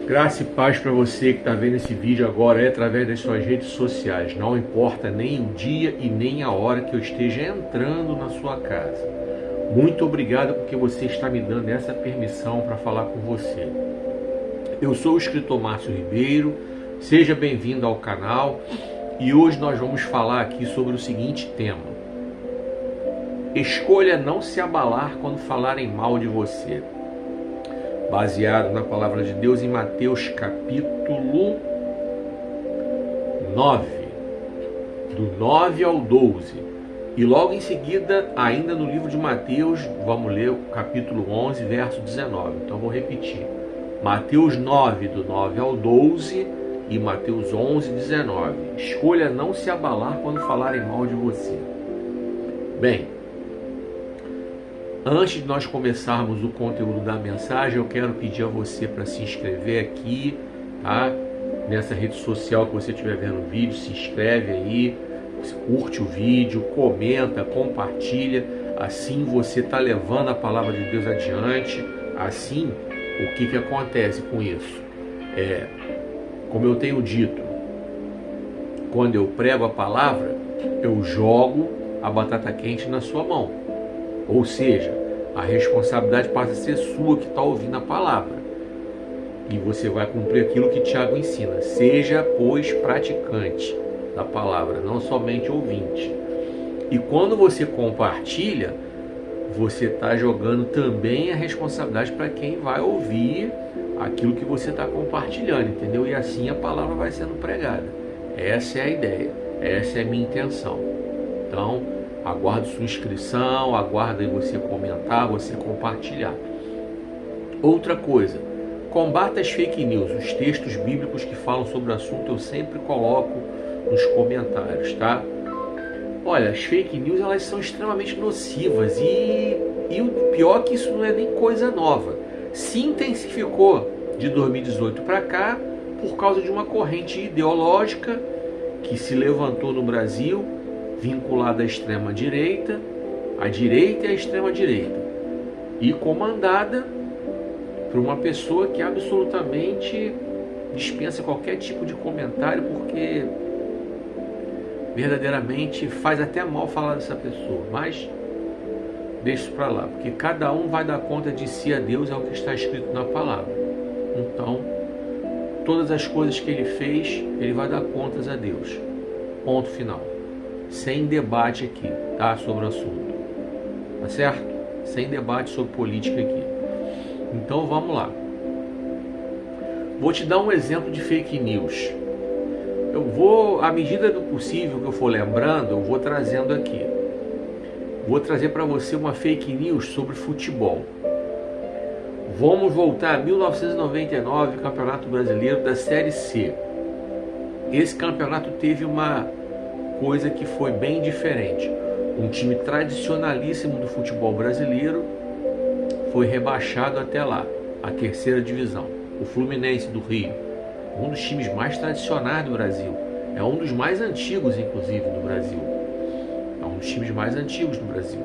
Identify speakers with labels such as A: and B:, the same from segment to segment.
A: Graça e paz para você que está vendo esse vídeo agora através das suas redes sociais. Não importa nem o dia e nem a hora que eu esteja entrando na sua casa. Muito obrigado porque você está me dando essa permissão para falar com você. Eu sou o escritor Márcio Ribeiro, seja bem-vindo ao canal e hoje nós vamos falar aqui sobre o seguinte tema. Escolha não se abalar quando falarem mal de você. Baseado na palavra de Deus em Mateus capítulo 9, do 9 ao 12. E logo em seguida, ainda no livro de Mateus, vamos ler o capítulo 11, verso 19. Então vou repetir. Mateus 9, do 9 ao 12 e Mateus 11, 19. Escolha não se abalar quando falarem mal de você. Bem, antes de nós começarmos o conteúdo da mensagem, eu quero pedir a você para se inscrever aqui, tá? Nessa rede social que você estiver vendo o vídeo, se inscreve aí, curte o vídeo, comenta, compartilha. Assim você está levando a palavra de Deus adiante. Assim, o que acontece com isso? Como eu tenho dito, quando eu prego a palavra, eu jogo a batata quente na sua mão. Ou seja, a responsabilidade passa a ser sua que está ouvindo a palavra. E você vai cumprir aquilo que Tiago ensina. Seja, pois, praticante da palavra, não somente ouvinte. E quando você compartilha, você está jogando também a responsabilidade para quem vai ouvir aquilo que você está compartilhando, entendeu? E assim a palavra vai sendo pregada. Essa é a ideia, essa é a minha intenção. Então, aguardo sua inscrição, aguardo você comentar, você compartilhar. Outra coisa, combata as fake news. Os textos bíblicos que falam sobre o assunto eu sempre coloco nos comentários, tá? Olha, as fake news elas são extremamente nocivas e o pior é que isso não é nem coisa nova. Se intensificou de 2018 para cá por causa de uma corrente ideológica que se levantou no Brasil, vinculada à extrema-direita, à direita e à extrema-direita, e comandada por uma pessoa que absolutamente dispensa qualquer tipo de comentário, porque verdadeiramente faz até mal falar dessa pessoa, mas deixa isso para lá, porque cada um vai dar conta de si a Deus, é o que está escrito na palavra. Então, todas as coisas que ele fez, ele vai dar contas a Deus. Ponto final. Sem debate aqui, tá? Sobre o assunto, tá certo? Sem debate sobre política aqui. Então vamos lá. Vou te dar um exemplo de fake news. Eu vou, à medida do possível que eu for lembrando, eu vou trazendo aqui. Vou trazer para você uma fake news sobre futebol. Vamos voltar a 1999, Campeonato Brasileiro da Série C. Esse campeonato teve uma coisa que foi bem diferente. Um time tradicionalíssimo do futebol brasileiro foi rebaixado até lá, a terceira divisão. O Fluminense do Rio, um dos times mais tradicionais do Brasil, é um dos mais antigos, inclusive, do Brasil. É um dos times mais antigos do Brasil.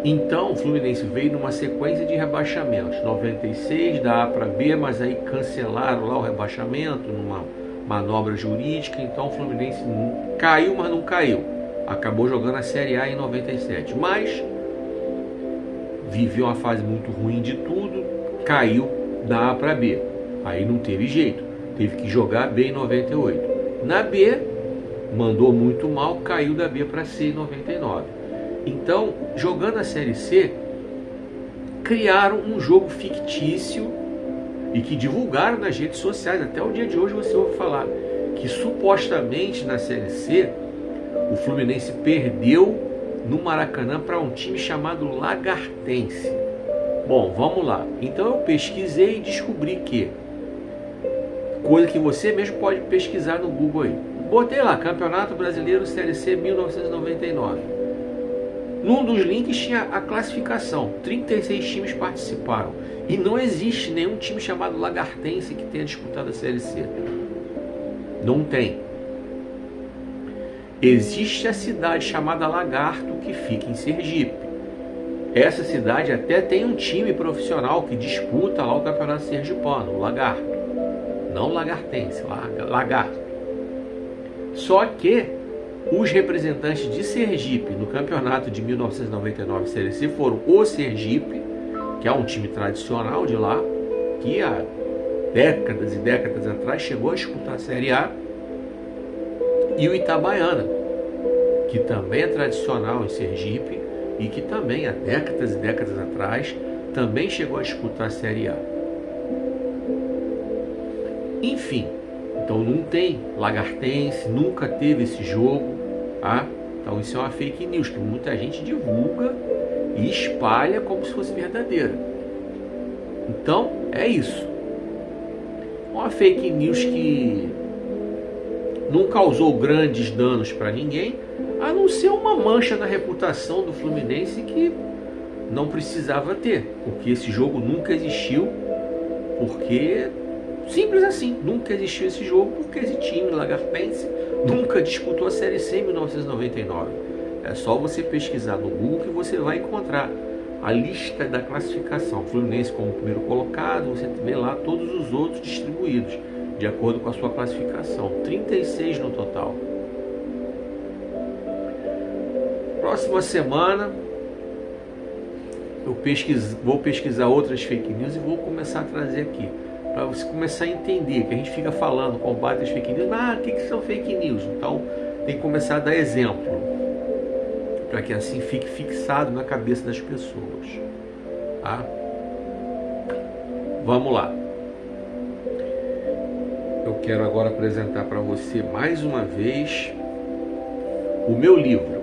A: Então, o Fluminense veio numa sequência de rebaixamentos. 96 da A para B, mas aí cancelaram lá o rebaixamento numa manobra jurídica, então o Fluminense caiu, mas não caiu. Acabou jogando a Série A em 97, mas viveu uma fase muito ruim de tudo, caiu da A para B. Aí não teve jeito, teve que jogar B em 98. Na B, mandou muito mal, caiu da B para C em 99. Então, jogando a Série C, criaram um jogo fictício e que divulgaram nas redes sociais. Até o dia de hoje você ouve falar que supostamente na Série C o Fluminense perdeu no Maracanã para um time chamado Lagartense. Bom, vamos lá. Então eu pesquisei e descobri que, coisa que você mesmo pode pesquisar no Google aí, botei lá, Campeonato Brasileiro Série C 1999. Num dos links tinha a classificação, 36 times participaram. E não existe nenhum time chamado Lagartense que tenha disputado a Série C. Não tem. Existe a cidade chamada Lagarto, que fica em Sergipe. Essa cidade até tem um time profissional que disputa lá o Campeonato Sergipano, o Lagarto. Não Lagartense, Lagarto. Só que os representantes de Sergipe no campeonato de 1999 Série C foram o Sergipe, que é um time tradicional de lá, que há décadas e décadas atrás chegou a disputar a Série A, e o Itabaiana, que também é tradicional em Sergipe e que também há décadas e décadas atrás também chegou a disputar a Série A. Enfim, então não tem Lagartense, nunca teve esse jogo, tá? Então isso é uma fake news que muita gente divulga e espalha como se fosse verdadeira. Então é isso. Uma fake news que não causou grandes danos para ninguém, a não ser uma mancha na reputação do Fluminense que não precisava ter, porque esse jogo nunca existiu, porque simples assim, nunca existiu esse jogo, porque esse time lagartense nunca disputou a Série C em 1999. É só você pesquisar no Google que você vai encontrar a lista da classificação. Fluminense como primeiro colocado, você vê lá todos os outros distribuídos de acordo com a sua classificação, 36 no total. Próxima semana eu vou pesquisar outras fake news e vou começar a trazer aqui, para você começar a entender, que a gente fica falando, combate as fake news, o que são fake news? Então tem que começar a dar exemplo, para que assim fique fixado na cabeça das pessoas, tá? Vamos lá. Eu quero agora apresentar para você mais uma vez o meu livro,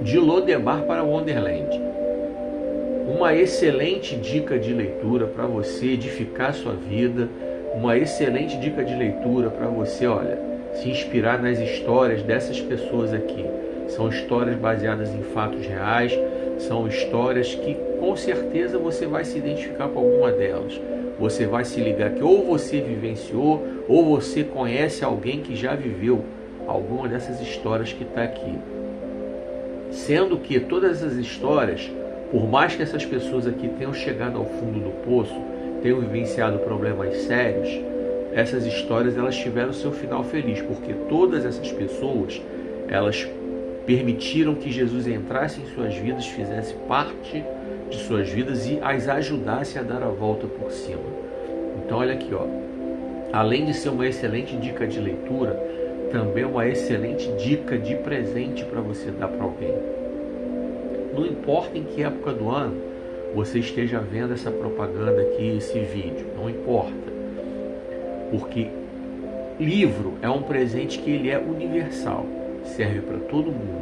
A: De Lodebar para Wonderland. Uma excelente dica de leitura para você edificar sua vida, uma excelente dica de leitura para você, se inspirar nas histórias dessas pessoas aqui. São histórias baseadas em fatos reais, são histórias que com certeza você vai se identificar com alguma delas. Você vai se ligar que ou você vivenciou, ou você conhece alguém que já viveu alguma dessas histórias que está aqui. Sendo que todas essas histórias, por mais que essas pessoas aqui tenham chegado ao fundo do poço, tenham vivenciado problemas sérios, essas histórias elas tiveram seu final feliz, porque todas essas pessoas, elas permitiram que Jesus entrasse em suas vidas, fizesse parte de suas vidas e as ajudasse a dar a volta por cima. Então olha aqui, além de ser uma excelente dica de leitura, também uma excelente dica de presente para você dar para alguém. Não importa em que época do ano você esteja vendo essa propaganda aqui, esse vídeo, não importa, porque livro é um presente que ele é universal, serve para todo mundo.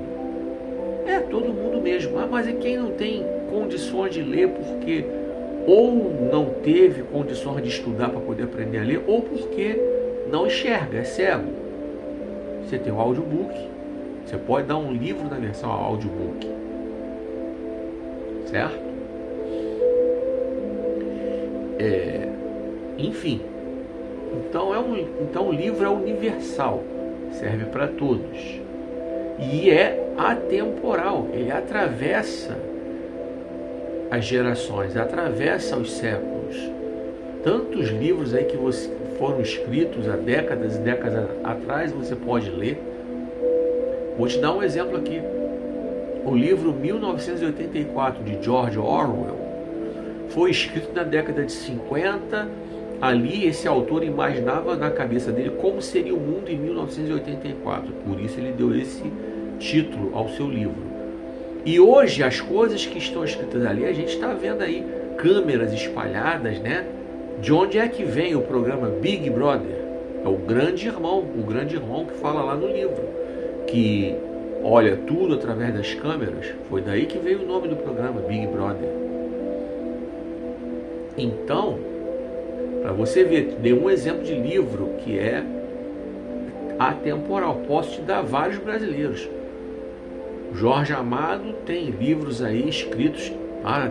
A: Todo mundo mesmo. Mas é quem não tem condições de ler porque ou não teve condições de estudar para poder aprender a ler, ou porque não enxerga, é cego. Você tem o audiobook, você pode dar um livro na versão audiobook, certo? Enfim, então o livro é universal, serve para todos e é atemporal, ele atravessa as gerações, atravessa os séculos. Tantos livros aí que foram escritos há décadas e décadas atrás, você pode ler. Vou te dar um exemplo aqui. O livro 1984 de George Orwell foi escrito na década de 50. Ali esse autor imaginava na cabeça dele como seria o mundo em 1984. Por isso ele deu esse título ao seu livro. E hoje as coisas que estão escritas ali, a gente está vendo aí câmeras espalhadas, né? De onde é que vem o programa Big Brother? É o grande irmão que fala lá no livro, que olha tudo através das câmeras. Foi daí que veio o nome do programa, Big Brother. Então, para você ver, dei um exemplo de livro que é atemporal. Posso te dar vários brasileiros. Jorge Amado tem livros aí escritos há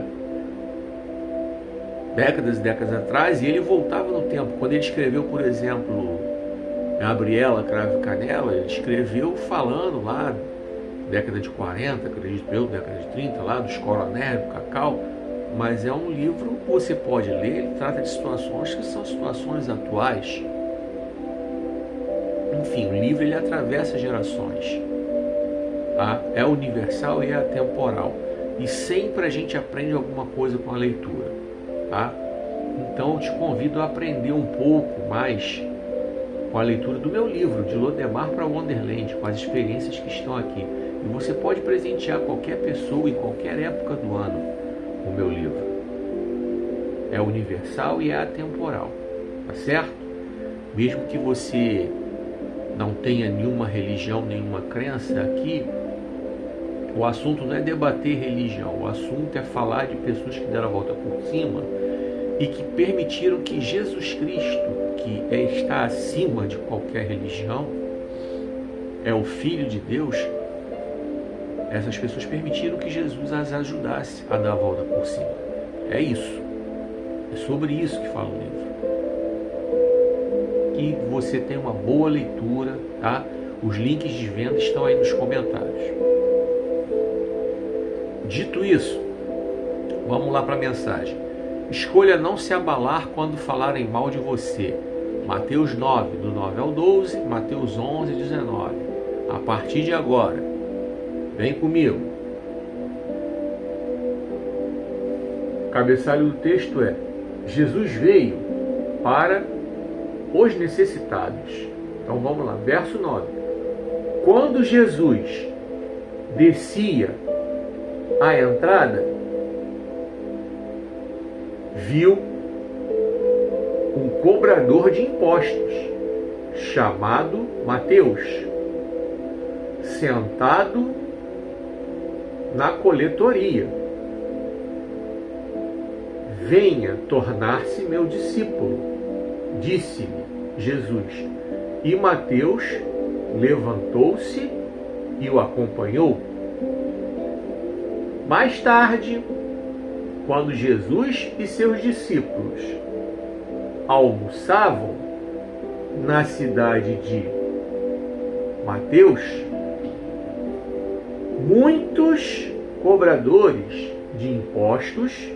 A: décadas e décadas atrás, e ele voltava no tempo. Quando ele escreveu, por exemplo, Gabriela Cravo e Canela, ele escreveu falando lá década de 40, acredito eu, década de 30, lá dos coronéis, do Cacau, mas é um livro que você pode ler, ele trata de situações que são situações atuais. Enfim, o livro ele atravessa gerações, tá? É universal e é atemporal, e sempre a gente aprende alguma coisa com a leitura, tá? Então eu te convido a aprender um pouco mais com a leitura do meu livro, de Lodemar para Wonderland, com as experiências que estão aqui. E você pode presentear qualquer pessoa em qualquer época do ano com o meu livro. É universal e é atemporal, tá certo? Mesmo que você não tenha nenhuma religião, nenhuma crença aqui, o assunto não é debater religião, o assunto é falar de pessoas que deram a volta por cima e que permitiram que Jesus Cristo, que está acima de qualquer religião, é o Filho de Deus, essas pessoas permitiram que Jesus as ajudasse a dar a volta por cima. É isso. É sobre isso que fala o livro. Que você tenha uma boa leitura, tá? Os links de venda estão aí nos comentários. Dito isso, vamos lá para a mensagem. Escolha não se abalar quando falarem mal de você. Mateus 9, do 9 ao 12, Mateus 11, 19. A partir de agora, vem comigo. O cabeçalho do texto é: Jesus veio para os necessitados. Então vamos lá, verso 9. Quando Jesus descia a entrada, viu um cobrador de impostos, chamado Mateus, sentado na coletoria. Venha tornar-se meu discípulo, disse-lhe Jesus. E Mateus levantou-se e o acompanhou. Mais tarde, quando Jesus e seus discípulos almoçavam na cidade de Mateus, muitos cobradores de impostos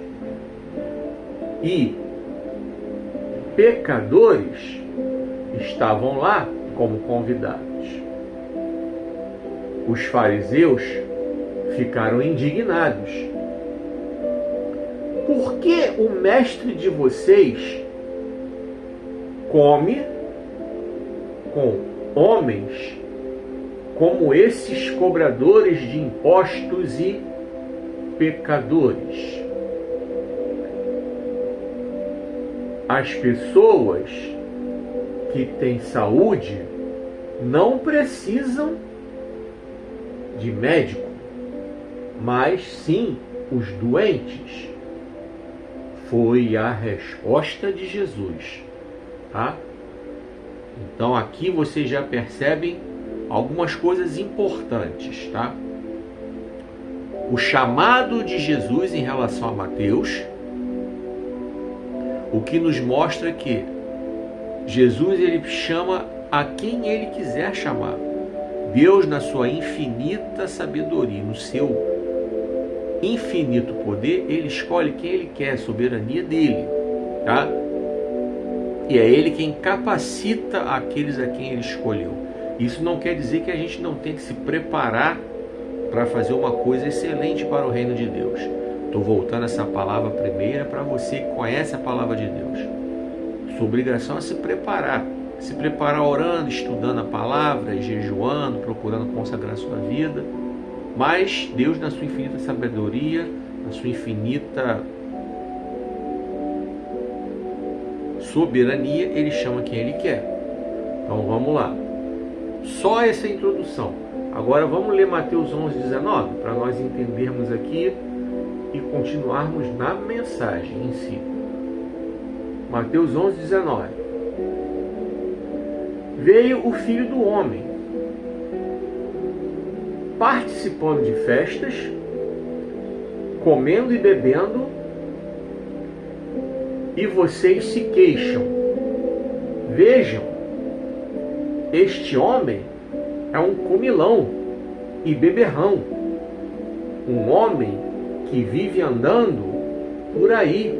A: e pecadores estavam lá como convidados. Os fariseus ficaram indignados. Por que o mestre de vocês come com homens como esses cobradores de impostos e pecadores? As pessoas que têm saúde não precisam de médico, mas sim os doentes. Foi a resposta de Jesus, tá? Então aqui vocês já percebem algumas coisas importantes, tá? O chamado de Jesus em relação a Mateus, o que nos mostra que Jesus ele chama a quem ele quiser chamar. Deus, na sua infinita sabedoria, no seu infinito poder, ele escolhe quem ele quer, a soberania dele, tá? E é ele quem capacita aqueles a quem ele escolheu. Isso não quer dizer que a gente não tem que se preparar para fazer uma coisa excelente para o reino de Deus. Estou voltando essa palavra primeira para você que conhece a palavra de Deus. Sua obrigação é se preparar orando, estudando a palavra, jejuando, procurando consagrar sua vida. Mas Deus, na sua infinita sabedoria, na sua infinita soberania, ele chama quem ele quer. Então vamos lá. Só essa introdução. Agora vamos ler Mateus 11, 19, para nós entendermos aqui e continuarmos na mensagem em si. Mateus 11, 19. Veio o Filho do Homem, participando de festas, comendo e bebendo, e vocês se queixam. Vejam, este homem é um comilão e beberrão, um homem que vive andando por aí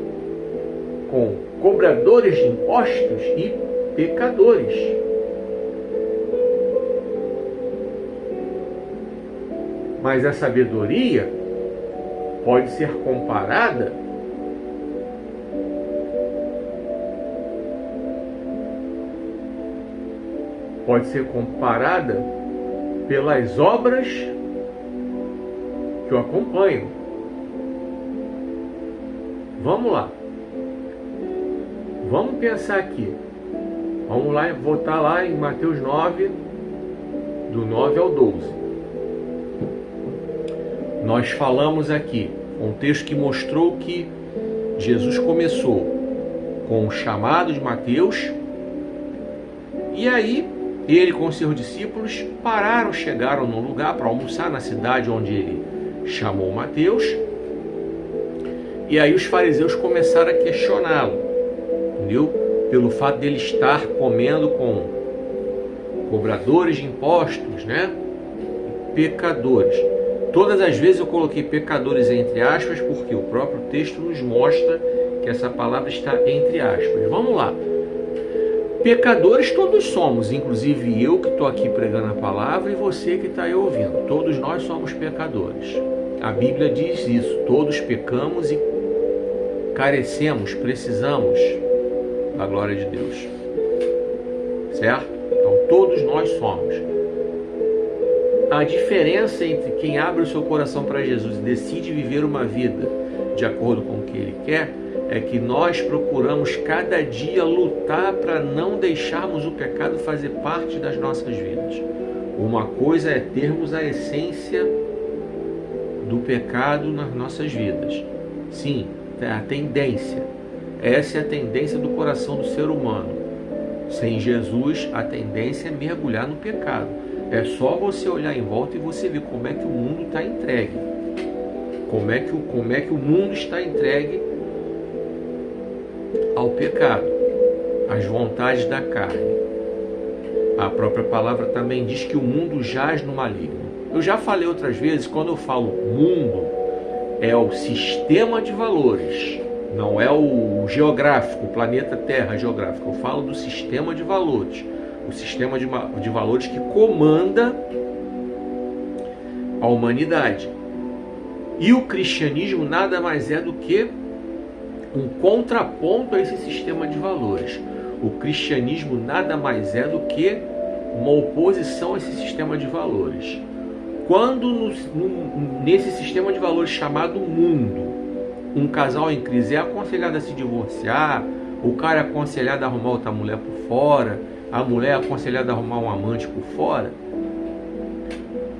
A: com cobradores de impostos e pecadores. Mas a sabedoria pode ser comparada pelas obras que o acompanham. Vamos lá. Vamos pensar aqui. Vamos lá, voltar lá em Mateus 9, do 9 ao 12. Nós falamos aqui, um texto que mostrou que Jesus começou com o chamado de Mateus, e aí ele com seus discípulos chegaram num lugar para almoçar na cidade onde ele chamou Mateus, e aí os fariseus começaram a questioná-lo, entendeu? Pelo fato dele estar comendo com cobradores de impostos, né? Pecadores. Todas as vezes eu coloquei pecadores entre aspas, porque o próprio texto nos mostra que essa palavra está entre aspas. Vamos lá. Pecadores todos somos, inclusive eu que estou aqui pregando a palavra e você que está aí ouvindo. Todos nós somos pecadores. A Bíblia diz isso. Todos pecamos e carecemos, precisamos da glória de Deus. Certo? Então todos nós somos. A diferença entre quem abre o seu coração para Jesus e decide viver uma vida de acordo com o que Ele quer, é que nós procuramos cada dia lutar para não deixarmos o pecado fazer parte das nossas vidas. Uma coisa é termos a essência do pecado nas nossas vidas. Sim, a tendência. Essa é a tendência do coração do ser humano. Sem Jesus, a tendência é mergulhar no pecado. É só você olhar em volta e você ver como é que o mundo está entregue. Como é que o mundo está entregue ao pecado, às vontades da carne. A própria palavra também diz que o mundo jaz no maligno. Eu já falei outras vezes, quando eu falo mundo, é o sistema de valores, não é o geográfico, o planeta Terra geográfico. Eu falo do sistema de valores. O sistema de valores que comanda a humanidade. E o cristianismo nada mais é do que um contraponto a esse sistema de valores. O cristianismo nada mais é do que uma oposição a esse sistema de valores. Quando nesse sistema de valores chamado mundo, um casal em crise é aconselhado a se divorciar, o cara é aconselhado a arrumar outra mulher por fora, a mulher é aconselhada a arrumar um amante por fora.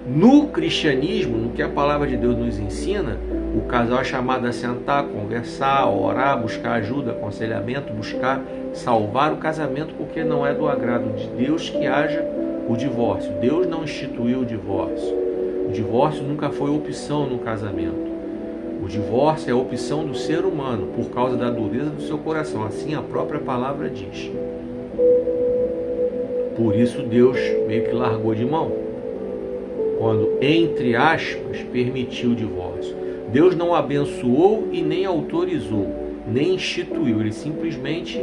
A: No cristianismo, no que a palavra de Deus nos ensina, o casal é chamado a sentar, conversar, orar, buscar ajuda, aconselhamento, buscar salvar o casamento, porque não é do agrado de Deus que haja o divórcio. Deus não instituiu o divórcio. O divórcio nunca foi opção no casamento. O divórcio é a opção do ser humano, por causa da dureza do seu coração. Assim a própria palavra diz. Por isso Deus meio que largou de mão, quando, entre aspas, permitiu o divórcio. Deus não abençoou e nem autorizou, nem instituiu, Ele simplesmente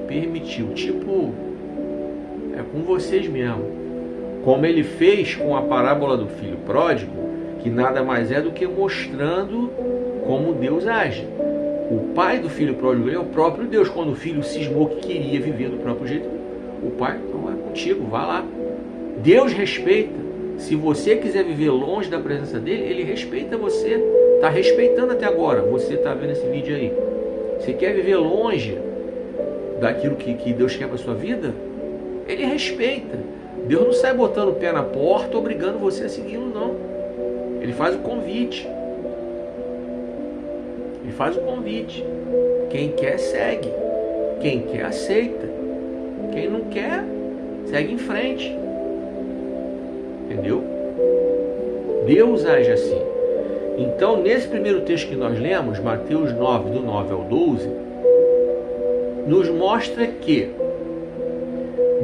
A: permitiu. Tipo, é com vocês mesmo. Como Ele fez com a parábola do filho pródigo, que nada mais é do que mostrando como Deus age. O pai do filho pródigo, ele é o próprio Deus. Quando o filho cismou que queria viver do próprio jeito, o pai, não é contigo, vá lá. Deus respeita. Se você quiser viver longe da presença dele, ele respeita você. Está respeitando até agora. Você está vendo esse vídeo aí. Você quer viver longe daquilo que Deus quer para a sua vida? Ele respeita. Deus não sai botando o pé na porta, obrigando você a segui-lo, não. Ele faz o convite. Ele faz o convite. Quem quer, segue. Quem quer, aceita. Quem não quer, segue em frente. Entendeu? Deus age assim. Então, nesse primeiro texto que nós lemos, Mateus 9, do 9 ao 12, nos mostra que,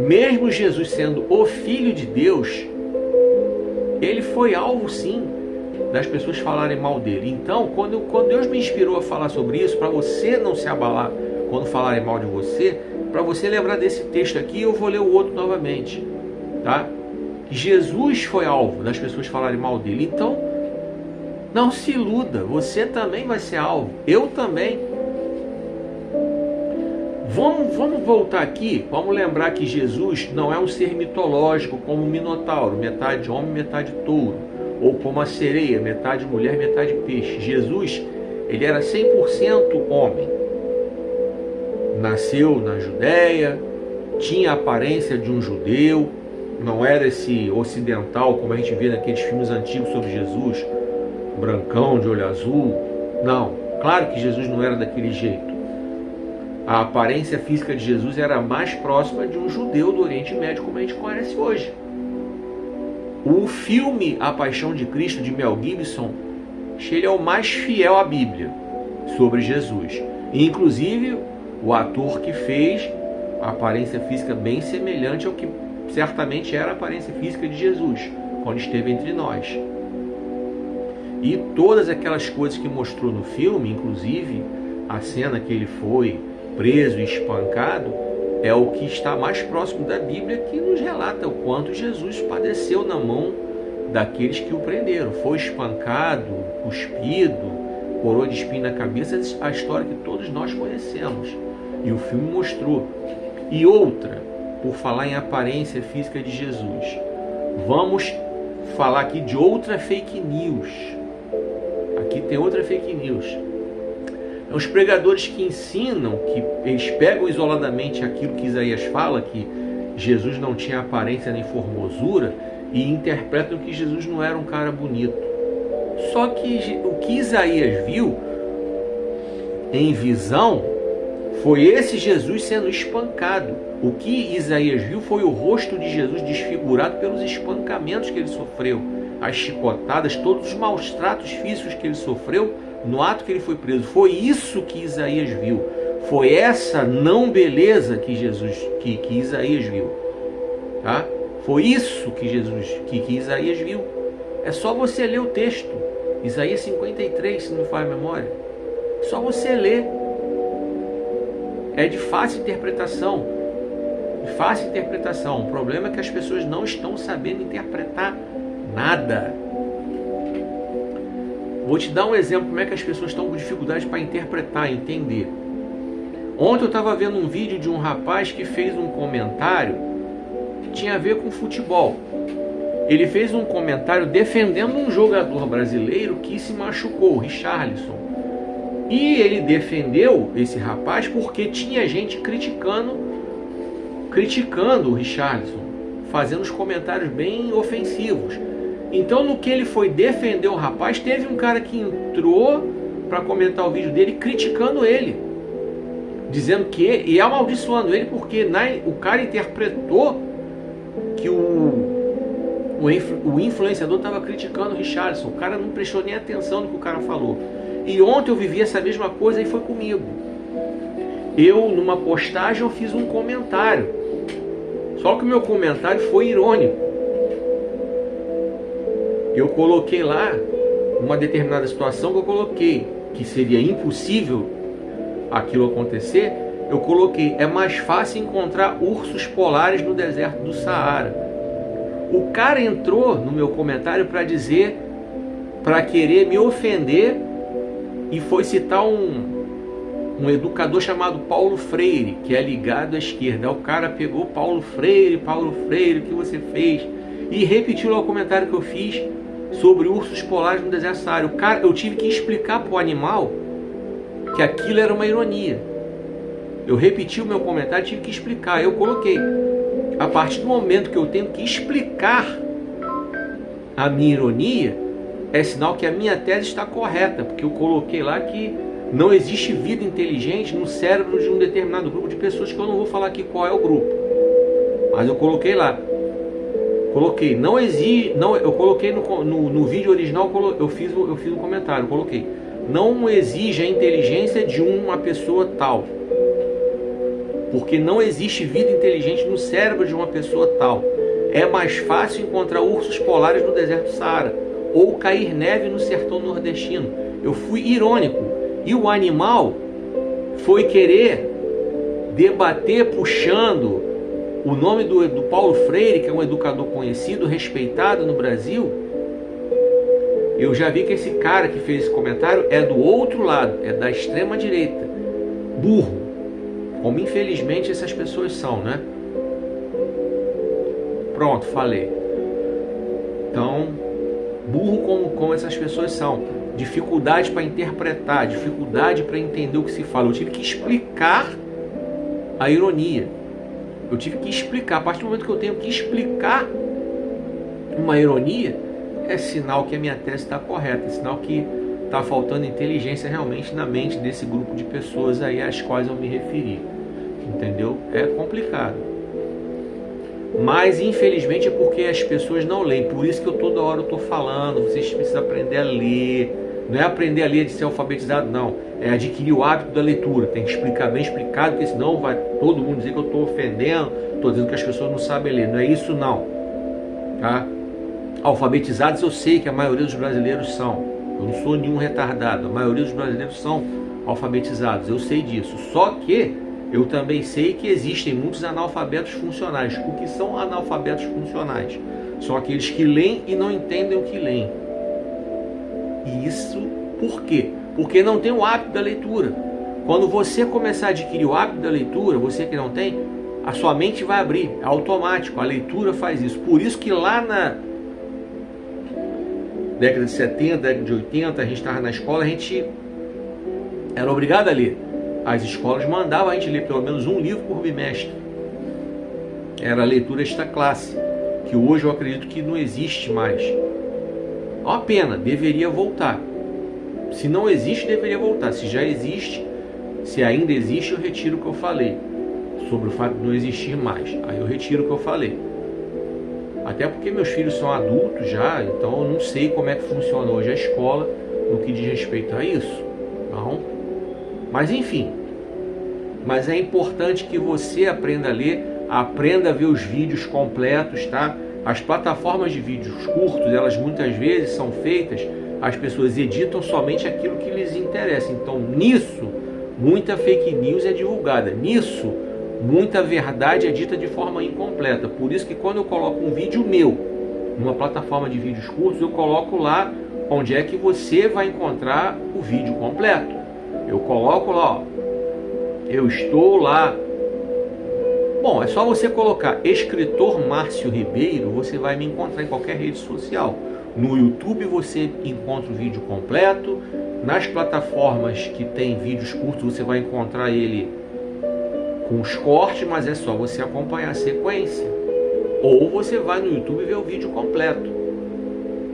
A: mesmo Jesus sendo o Filho de Deus, ele foi alvo sim das pessoas falarem mal dele. Então, quando Deus me inspirou a falar sobre isso, para você não se abalar quando falarem mal de você, para você lembrar desse texto aqui, eu vou ler o outro novamente, tá? Jesus foi alvo das pessoas falarem mal dele. Então, não se iluda, você também vai ser alvo, eu também. Vamos voltar aqui, vamos lembrar que Jesus não é um ser mitológico como o Minotauro, metade homem, metade touro, ou como a sereia, metade mulher, metade peixe. Jesus, ele era 100% homem. Nasceu na Judéia, tinha a aparência de um judeu, não era esse ocidental como a gente vê naqueles filmes antigos sobre Jesus, brancão, de olho azul. Não, claro que Jesus não era daquele jeito. A aparência física de Jesus era mais próxima de um judeu do Oriente Médio como a gente conhece hoje. O filme A Paixão de Cristo, de Mel Gibson, ele é o mais fiel à Bíblia sobre Jesus. E, inclusive, o ator que fez a aparência física bem semelhante ao que certamente era a aparência física de Jesus quando esteve entre nós. E todas aquelas coisas que mostrou no filme, inclusive a cena que ele foi preso e espancado, é o que está mais próximo da Bíblia, que nos relata o quanto Jesus padeceu na mão daqueles que o prenderam. Foi espancado, cuspido, coroa de espinho na cabeça, a história que todos nós conhecemos. E o filme mostrou. E outra, por falar em aparência física de Jesus, vamos falar aqui de outra fake news. Aqui tem outra fake news. Os pregadores que ensinam, que eles pegam isoladamente aquilo que Isaías fala, que Jesus não tinha aparência nem formosura, e interpretam que Jesus não era um cara bonito. Só que o que Isaías viu em visão foi esse Jesus sendo espancado. O que Isaías viu foi o rosto de Jesus desfigurado pelos espancamentos que ele sofreu, as chicotadas, todos os maus tratos físicos que ele sofreu no ato que ele foi preso. Foi isso que Isaías viu. Foi essa não beleza que Isaías viu. Tá? Foi isso que Isaías viu. É só você ler o texto. Isaías 53, se não faz memória. Só você ler. É de fácil interpretação. De fácil interpretação. O problema é que as pessoas não estão sabendo interpretar nada. Vou te dar um exemplo como é que as pessoas estão com dificuldade para interpretar, entender. Ontem eu estava vendo um vídeo de um rapaz que fez um comentário que tinha a ver com futebol. Ele fez um comentário defendendo um jogador brasileiro que se machucou, o Richarlison. E ele defendeu esse rapaz porque tinha gente criticando o Richarlison, fazendo os comentários bem ofensivos. Então, no que ele foi defender o rapaz, teve um cara que entrou para comentar o vídeo dele criticando ele, dizendo que, e amaldiçoando ele, porque o cara interpretou que o influenciador estava criticando o Richarlison. O cara não prestou nem atenção no que o cara falou. E ontem eu vivi essa mesma coisa e foi comigo. Eu, numa postagem, eu fiz um comentário. Só que o meu comentário foi irônico. Eu coloquei lá uma determinada situação que eu coloquei, que seria impossível aquilo acontecer. Eu coloquei: é mais fácil encontrar ursos polares no deserto do Saara. O cara entrou no meu comentário para dizer, para querer me ofender, e foi citar um educador chamado Paulo Freire, que é ligado à esquerda. O cara pegou Paulo Freire, o que você fez? E repetiu lá o comentário que eu fiz sobre ursos polares no deserto saara. Eu tive que explicar para o animal que aquilo era uma ironia. Eu repeti o meu comentário, tive que explicar. Eu coloquei: a partir do momento que eu tenho que explicar a minha ironia, é sinal que a minha tese está correta, porque eu coloquei lá que não existe vida inteligente no cérebro de um determinado grupo de pessoas, que eu não vou falar aqui qual é o grupo, mas eu coloquei lá. Coloquei: não existe, não, eu coloquei no vídeo original, eu fiz um comentário, coloquei: não exige a inteligência de uma pessoa tal, porque não existe vida inteligente no cérebro de uma pessoa tal. É mais fácil encontrar ursos polares no deserto do Saara ou cair neve no sertão nordestino. Eu fui irônico. E o animal foi querer debater puxando o nome do Paulo Freire, que é um educador conhecido, respeitado no Brasil. Eu já vi que esse cara que fez esse comentário é do outro lado, é da extrema direita. Burro. Como infelizmente essas pessoas são, né? Pronto, falei. Então, burro como essas pessoas são. Dificuldade para interpretar, dificuldade para entender o que se fala. Eu tive que explicar a ironia. Eu tive que explicar. A partir do momento que eu tenho que explicar uma ironia, é sinal que a minha tese está correta, é sinal que está faltando inteligência realmente na mente desse grupo de pessoas aí às quais eu me referi. Entendeu? É complicado. Mas infelizmente é porque as pessoas não leem. Por isso que eu toda hora estou falando, vocês precisam aprender a ler. Não é aprender a ler de ser alfabetizado, não. É adquirir o hábito da leitura. Tem que explicar bem explicado, porque senão vai todo mundo dizer que eu estou ofendendo, estou dizendo que as pessoas não sabem ler. Não é isso, não. Tá? Alfabetizados eu sei que a maioria dos brasileiros são. Eu não sou nenhum retardado. A maioria dos brasileiros são alfabetizados. Eu sei disso. Só que eu também sei que existem muitos analfabetos funcionais. O que são analfabetos funcionais? São aqueles que leem e não entendem o que leem. E isso por quê? Porque não tem o hábito da leitura. Quando você começar a adquirir o hábito da leitura, você que não tem, a sua mente vai abrir, é automático, a leitura faz isso. Por isso que lá na década de 70, década de 80, a gente estava na escola, a gente era obrigado a ler. As escolas mandavam a gente ler pelo menos um livro por bimestre. Era a leitura extra classe, que hoje eu acredito que não existe mais. É uma pena, deveria voltar. Se não existe, deveria voltar. Se já existe, se ainda existe, eu retiro o que eu falei sobre o fato de não existir mais. Aí eu retiro o que eu falei. Até porque meus filhos são adultos já, então eu não sei como é que funciona hoje a escola no que diz respeito a isso. Não. Mas enfim. Mas é importante que você aprenda a ler, aprenda a ver os vídeos completos, tá? As plataformas de vídeos curtos, elas muitas vezes são feitas, as pessoas editam somente aquilo que lhes interessa. Então, nisso, muita fake news é divulgada. Nisso, muita verdade é dita de forma incompleta. Por isso que quando eu coloco um vídeo meu numa plataforma de vídeos curtos, eu coloco lá onde é que você vai encontrar o vídeo completo. Eu coloco lá, ó, eu estou lá. Bom, é só você colocar escritor Márcio Ribeiro, você vai me encontrar em qualquer rede social. No YouTube você encontra o vídeo completo. Nas plataformas que tem vídeos curtos você vai encontrar ele com os cortes, mas é só você acompanhar a sequência. Ou você vai no YouTube e vê o vídeo completo.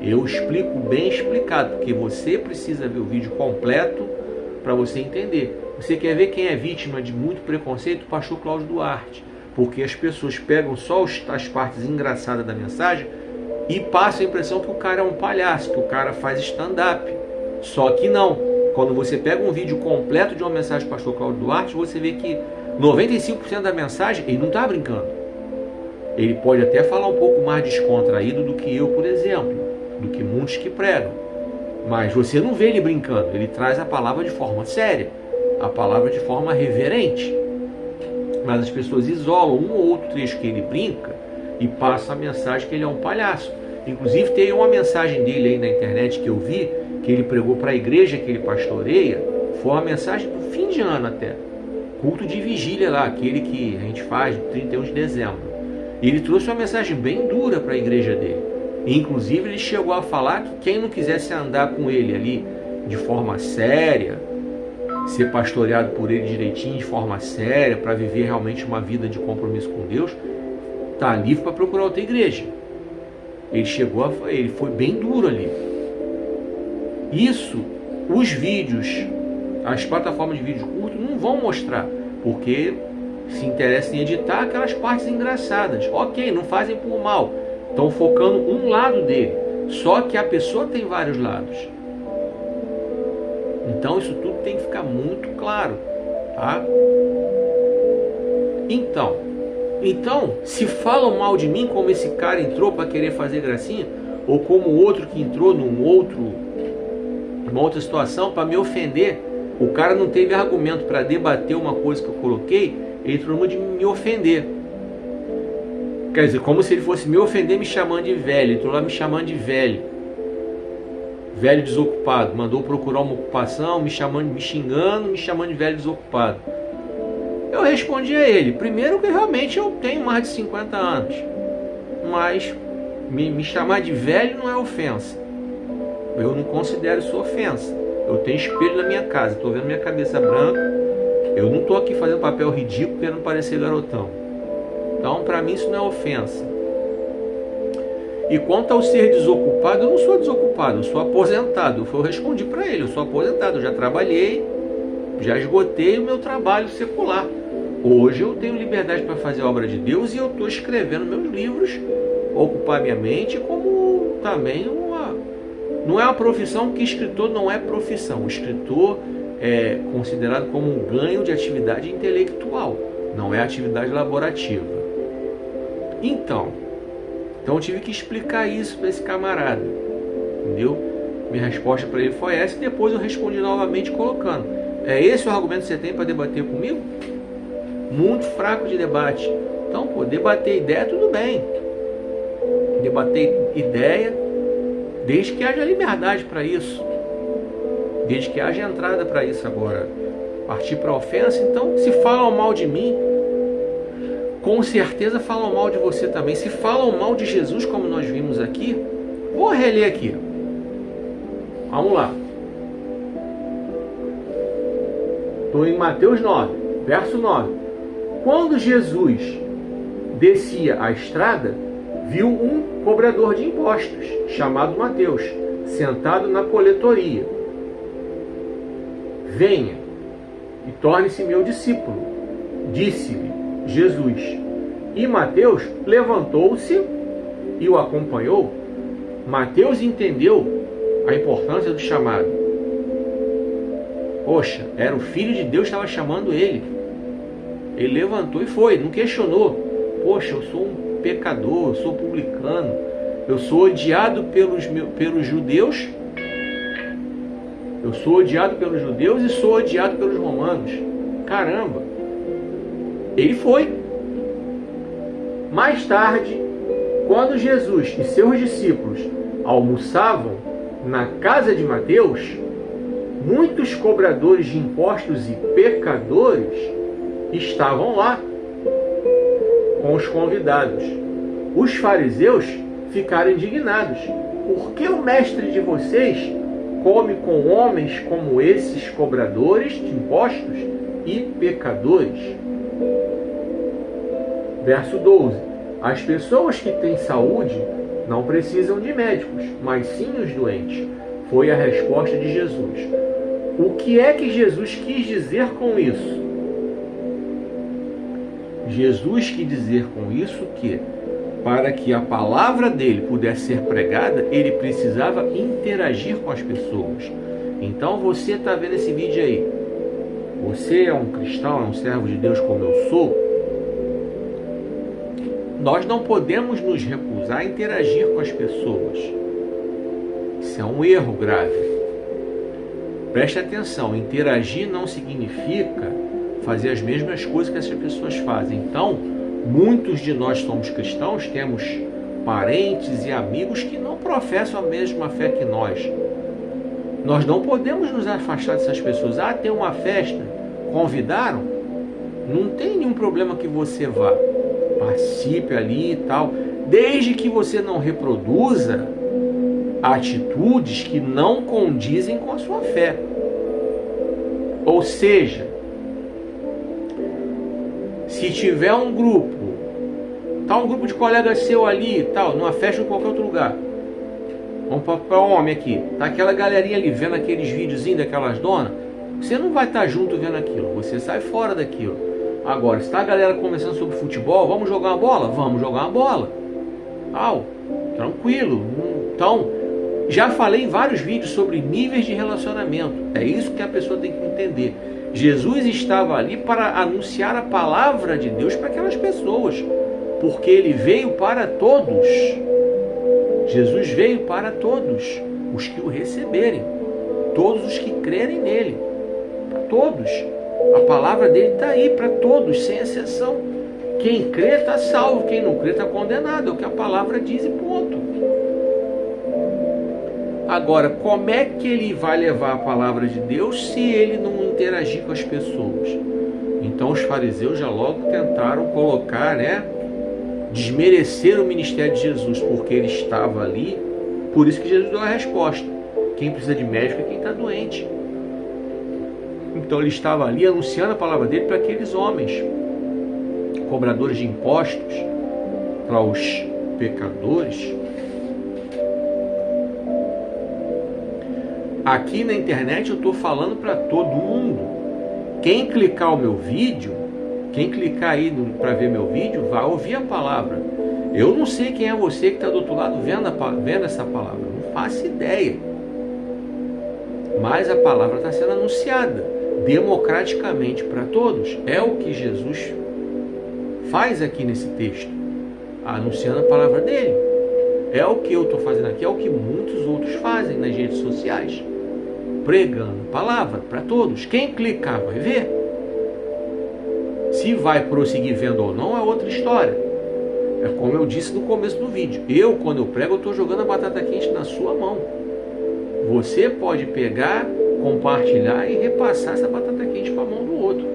A: Eu explico bem explicado, porque você precisa ver o vídeo completo para você entender. Você quer ver quem é vítima de muito preconceito? O pastor Cláudio Duarte. Porque as pessoas pegam só as partes engraçadas da mensagem e passam a impressão que o cara é um palhaço, que o cara faz stand-up. Só que não. Quando você pega um vídeo completo de uma mensagem do pastor Cláudio Duarte, você vê que 95% da mensagem ele não está brincando. Ele pode até falar um pouco mais descontraído do que eu, por exemplo, do que muitos que pregam. Mas você não vê ele brincando. Ele traz a palavra de forma séria, a palavra de forma reverente. Mas as pessoas isolam um ou outro trecho que ele brinca e passam a mensagem que ele é um palhaço. Inclusive tem uma mensagem dele aí na internet que eu vi, que ele pregou para a igreja que ele pastoreia. Foi uma mensagem do fim de ano até. Culto de vigília lá, aquele que a gente faz no 31 de dezembro. E ele trouxe uma mensagem bem dura para a igreja dele. E, inclusive ele chegou a falar que quem não quisesse andar com ele ali de forma séria, ser pastoreado por ele direitinho, de forma séria, para viver realmente uma vida de compromisso com Deus, está livre para procurar outra igreja. Ele foi bem duro ali. Isso, os vídeos, as plataformas de vídeo curto não vão mostrar, porque se interessam em editar aquelas partes engraçadas. Ok, não fazem por mal, estão focando um lado dele. Só que a pessoa tem vários lados. Então isso tudo tem que ficar muito claro, tá? Então, Então, se falam mal de mim, como esse cara entrou para querer fazer gracinha, ou como o outro que entrou numa outra situação para me ofender, o cara não teve argumento para debater uma coisa que eu coloquei, ele entrou de me ofender. Quer dizer, como se ele fosse me ofender me chamando de velho, entrou lá me chamando de velho. Velho desocupado, mandou procurar uma ocupação, me xingando, me chamando de velho desocupado. Eu respondi a ele, primeiro que realmente eu tenho mais de 50 anos, mas me chamar de velho não é ofensa. Eu não considero isso ofensa. Eu tenho espelho na minha casa, estou vendo minha cabeça branca, eu não estou aqui fazendo papel ridículo para não parecer garotão. Então, para mim isso não é ofensa. E quanto ao ser desocupado, eu não sou desocupado, eu sou aposentado. Eu respondi para ele, eu sou aposentado, eu já trabalhei, já esgotei o meu trabalho secular. Hoje eu tenho liberdade para fazer a obra de Deus e eu estou escrevendo meus livros, ocupar minha mente, como também não é uma profissão, que escritor não é profissão. O escritor é considerado como um ganho de atividade intelectual, não é atividade laborativa. Então eu tive que explicar isso para esse camarada, entendeu? Minha resposta para ele foi essa e depois eu respondi novamente colocando: é esse o argumento que você tem para debater comigo? Muito fraco de debate. Então, debater ideia tudo bem. Debater ideia, desde que haja liberdade para isso. Desde que haja entrada para isso. Agora, partir para ofensa, então, se falam mal de mim, com certeza falam mal de você também. Se falam mal de Jesus, como nós vimos aqui, vou reler aqui. Vamos lá. Estou em Mateus 9, verso 9. Quando Jesus descia a estrada, viu um cobrador de impostos, chamado Mateus, sentado na coletoria. Venha e torne-se meu discípulo, disse-lhe Jesus. E Mateus levantou-se e o acompanhou. Mateus entendeu a importância do chamado. Poxa, era o Filho de Deus que estava chamando ele. Ele levantou e foi, não questionou. Poxa, eu sou um pecador, eu sou publicano, eu sou odiado pelos judeus. Eu sou odiado pelos judeus e sou odiado pelos romanos. Caramba! Ele foi. Mais tarde, quando Jesus e seus discípulos almoçavam na casa de Mateus, muitos cobradores de impostos e pecadores estavam lá com os convidados. Os fariseus ficaram indignados. Por que o mestre de vocês come com homens como esses cobradores de impostos e pecadores? Verso 12. As pessoas que têm saúde não precisam de médicos, mas sim os doentes. Foi a resposta de Jesus. O que é que Jesus quis dizer com isso? Jesus quis dizer com isso que, para que a palavra dele pudesse ser pregada, ele precisava interagir com as pessoas. Então você está vendo esse vídeo aí. Você é um cristão, é um servo de Deus como eu sou. Nós não podemos nos recusar a interagir com as pessoas. Isso é um erro grave. Preste atenção, interagir não significa fazer as mesmas coisas que essas pessoas fazem. Então, muitos de nós somos cristãos, temos parentes e amigos que não professam a mesma fé que nós. Nós não podemos nos afastar dessas pessoas. Ah, tem uma festa, convidaram? Não tem nenhum problema que você vá. Participe ali e tal, desde que você não reproduza atitudes que não condizem com a sua fé. Ou seja, se tiver um grupo, tá um grupo de colegas seu ali e tal, numa festa ou em qualquer outro lugar, vamos para o homem aqui, tá aquela galerinha ali vendo aqueles videozinhos daquelas donas, você não vai estar junto vendo aquilo, você sai fora daquilo. Agora, se tá a galera conversando sobre futebol, vamos jogar uma bola? Vamos jogar uma bola. Tal, tranquilo. Então, já falei em vários vídeos sobre níveis de relacionamento. É isso que a pessoa tem que entender. Jesus estava ali para anunciar a palavra de Deus para aquelas pessoas, porque ele veio para todos. Jesus veio para todos os que o receberem, todos os que crerem nele, para todos. A palavra dele está aí para todos, sem exceção. Quem crê está salvo, quem não crê está condenado, é o que a palavra diz e ponto. Agora, como é que ele vai levar a palavra de Deus se ele não interagir com as pessoas? Então os fariseus já logo tentaram colocar, desmerecer o ministério de Jesus, porque ele estava ali. Por isso que Jesus deu a resposta: quem precisa de médico é quem está doente. Então ele estava ali anunciando a palavra dele para aqueles homens, cobradores de impostos, para os pecadores. Aqui na internet eu estou falando para todo mundo. Quem clicar o meu vídeo, quem clicar aí para ver meu vídeo, vai ouvir a palavra. Eu não sei quem é você que está do outro lado vendo essa palavra, não faço ideia. Mas a palavra está sendo anunciada democraticamente para todos. É o que Jesus faz aqui nesse texto, anunciando a palavra dele. É o que eu estou fazendo aqui, é o que muitos outros fazem nas redes sociais, pregando palavra para todos. Quem clicar vai ver. Se vai prosseguir vendo ou não é outra história. É como eu disse no começo do vídeo. Quando eu prego, eu estou jogando a batata quente na sua mão. Você pode pegar, compartilhar e repassar essa batata quente para a mão do outro.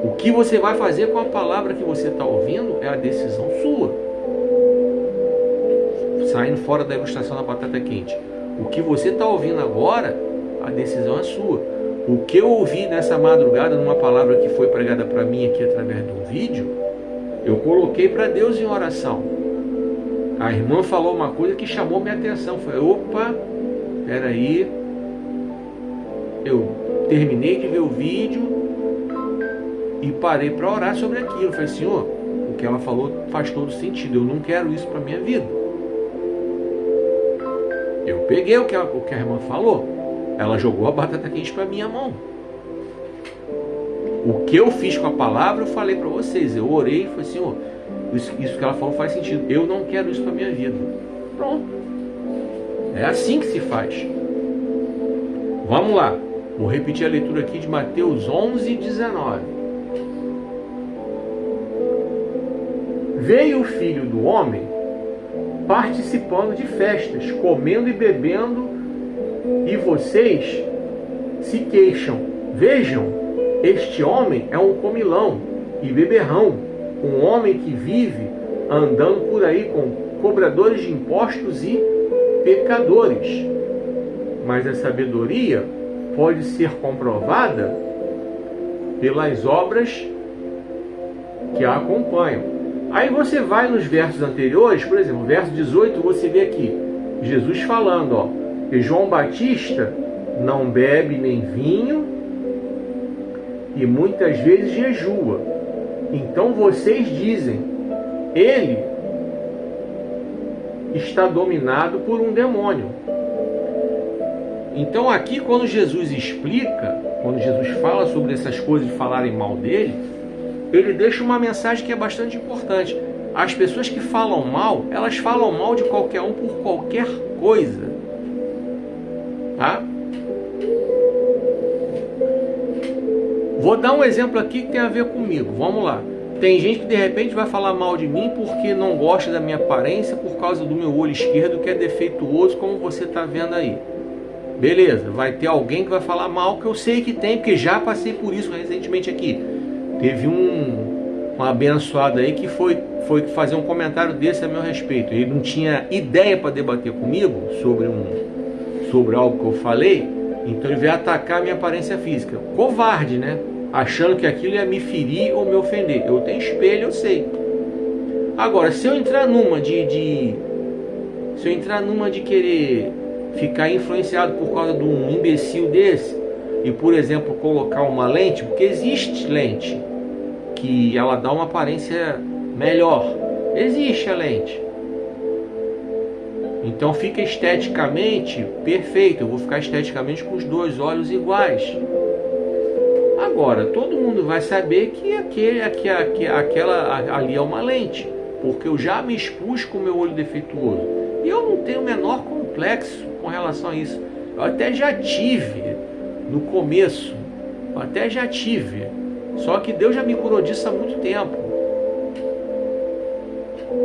A: O que você vai fazer com a palavra que você está ouvindo é a decisão sua. Saindo fora da ilustração da batata quente. O que você está ouvindo agora, a decisão é sua. O que eu ouvi nessa madrugada, numa palavra que foi pregada para mim aqui através de um vídeo, eu coloquei para Deus em oração. A irmã falou uma coisa que chamou minha atenção. Falei, opa, peraí. Eu terminei de ver o vídeo e parei para orar sobre aquilo. Eu falei, Senhor, o que ela falou faz todo sentido. Eu não quero isso para minha vida. Eu peguei o que a irmã falou. Ela jogou a batata quente para minha mão. O que eu fiz com a palavra, eu falei para vocês. Eu orei e falei, Senhor, isso que ela falou faz sentido. Eu não quero isso para minha vida. Pronto. É assim que se faz. Vamos lá. Vou repetir a leitura aqui de Mateus 11, 19. Veio o Filho do Homem participando de festas, comendo e bebendo, e vocês se queixam. Vejam, este homem é um comilão e beberrão, um homem que vive andando por aí com cobradores de impostos e pecadores. Mas a sabedoria pode ser comprovada pelas obras que a acompanham. Aí você vai nos versos anteriores, por exemplo, verso 18, você vê aqui Jesus falando, que João Batista não bebe nem vinho e muitas vezes jejua. Então vocês dizem, ele está dominado por um demônio. Então aqui quando Jesus explica, quando Jesus fala sobre essas coisas de falarem mal dele, ele deixa uma mensagem que é bastante importante. As pessoas que falam mal, elas falam mal de qualquer um por qualquer coisa. Tá? Vou dar um exemplo aqui que tem a ver comigo. Vamos lá. Tem gente que de repente vai falar mal de mim porque não gosta da minha aparência, por causa do meu olho esquerdo que é defeituoso, como você está vendo aí. Beleza, vai ter alguém que vai falar mal, que eu sei que tem, porque já passei por isso recentemente aqui. Teve um abençoado aí que foi fazer um comentário desse a meu respeito. Ele não tinha ideia para debater comigo sobre algo que eu falei, então ele veio atacar a minha aparência física. Covarde, né? Achando que aquilo ia me ferir ou me ofender. Eu tenho espelho, eu sei. Agora, se eu entrar numa de querer ficar influenciado por causa de um imbecil desse, e por exemplo colocar uma lente, porque existe lente que ela dá uma aparência melhor, existe a lente, então fica esteticamente perfeito, eu vou ficar esteticamente com os dois olhos iguais. Agora, todo mundo vai saber que aquela ali é uma lente, porque eu já me expus com o meu olho defeituoso. E eu não tenho o menor complexo com relação a isso. Eu até já tive no começo, só que Deus já me curou disso há muito tempo.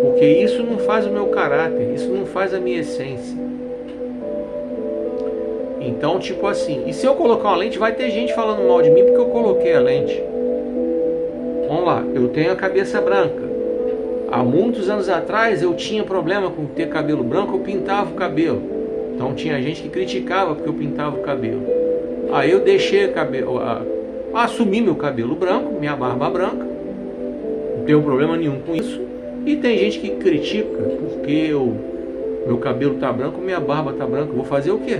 A: Porque isso não faz o meu caráter, isso não faz a minha essência. Então, tipo assim, e se eu colocar uma lente, vai ter gente falando mal de mim porque eu coloquei a lente. Vamos lá, eu tenho a cabeça branca. Há muitos anos atrás eu tinha problema com ter cabelo branco, eu pintava o cabelo. Então tinha gente que criticava porque eu pintava o cabelo. Aí eu deixei o cabelo, assumi meu cabelo branco, minha barba branca. Não tenho problema nenhum com isso. E tem gente que critica porque meu cabelo tá branco, minha barba tá branca. Vou fazer o quê?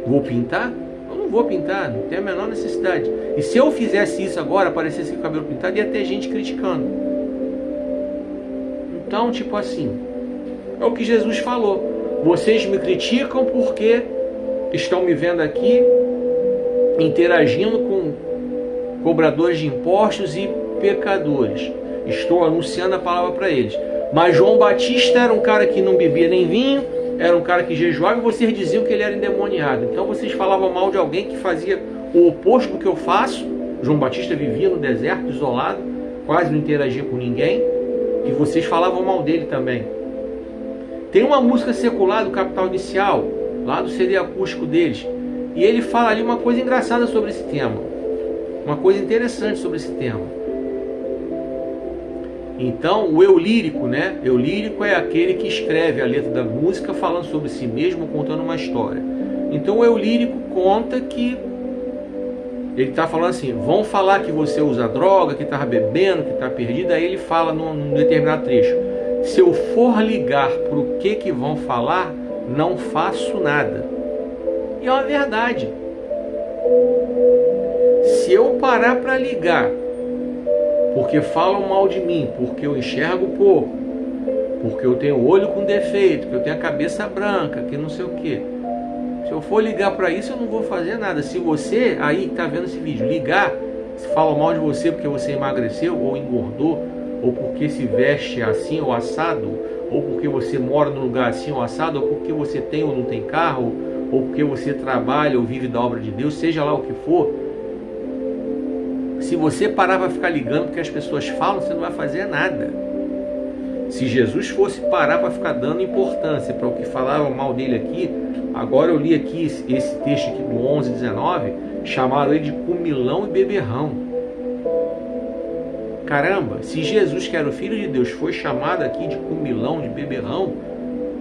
A: Vou pintar? Eu não vou pintar, não tem a menor necessidade. E se eu fizesse isso agora, aparecesse com o cabelo pintado, ia ter gente criticando. Então, tipo assim, é o que Jesus falou. Vocês me criticam porque estão me vendo aqui interagindo com cobradores de impostos e pecadores. Estou anunciando a palavra para eles. Mas João Batista era um cara que não bebia nem vinho, era um cara que jejuava, e vocês diziam que ele era endemoniado. Então vocês falavam mal de alguém que fazia o oposto do que eu faço. João Batista vivia no deserto, isolado, quase não interagia com ninguém, e vocês falavam mal dele também. Tem uma música secular do Capital Inicial, lá do CD acústico deles, e ele fala ali uma coisa engraçada sobre esse tema, uma coisa interessante sobre esse tema. Então, o eu lírico, né? Eu lírico é aquele que escreve a letra da música falando sobre si mesmo, contando uma história. Então, o eu lírico conta que ele está falando assim: vão falar que você usa droga, que está bebendo, que está perdido. Aí ele fala num determinado trecho: se eu for ligar para o que vão falar, não faço nada. E é uma verdade. Se eu parar para ligar, porque falam mal de mim, porque eu enxergo pouco, porque eu tenho olho com defeito, que eu tenho a cabeça branca, que não sei o que. Se eu for ligar para isso, eu não vou fazer nada. Se você aí que está vendo esse vídeo ligar, se falam mal de você porque você emagreceu ou engordou, ou porque se veste assim ou assado, ou porque você mora num lugar assim ou assado, ou porque você tem ou não tem carro, ou porque você trabalha ou vive da obra de Deus, seja lá o que for. Se você parar para ficar ligando porque as pessoas falam, você não vai fazer nada. Se Jesus fosse parar para ficar dando importância para o que falavam mal dele aqui, agora eu li aqui esse texto aqui do 11:19, chamaram ele de comilão e beberrão. Caramba, se Jesus, que era o Filho de Deus, foi chamado aqui de comilão, de beberrão,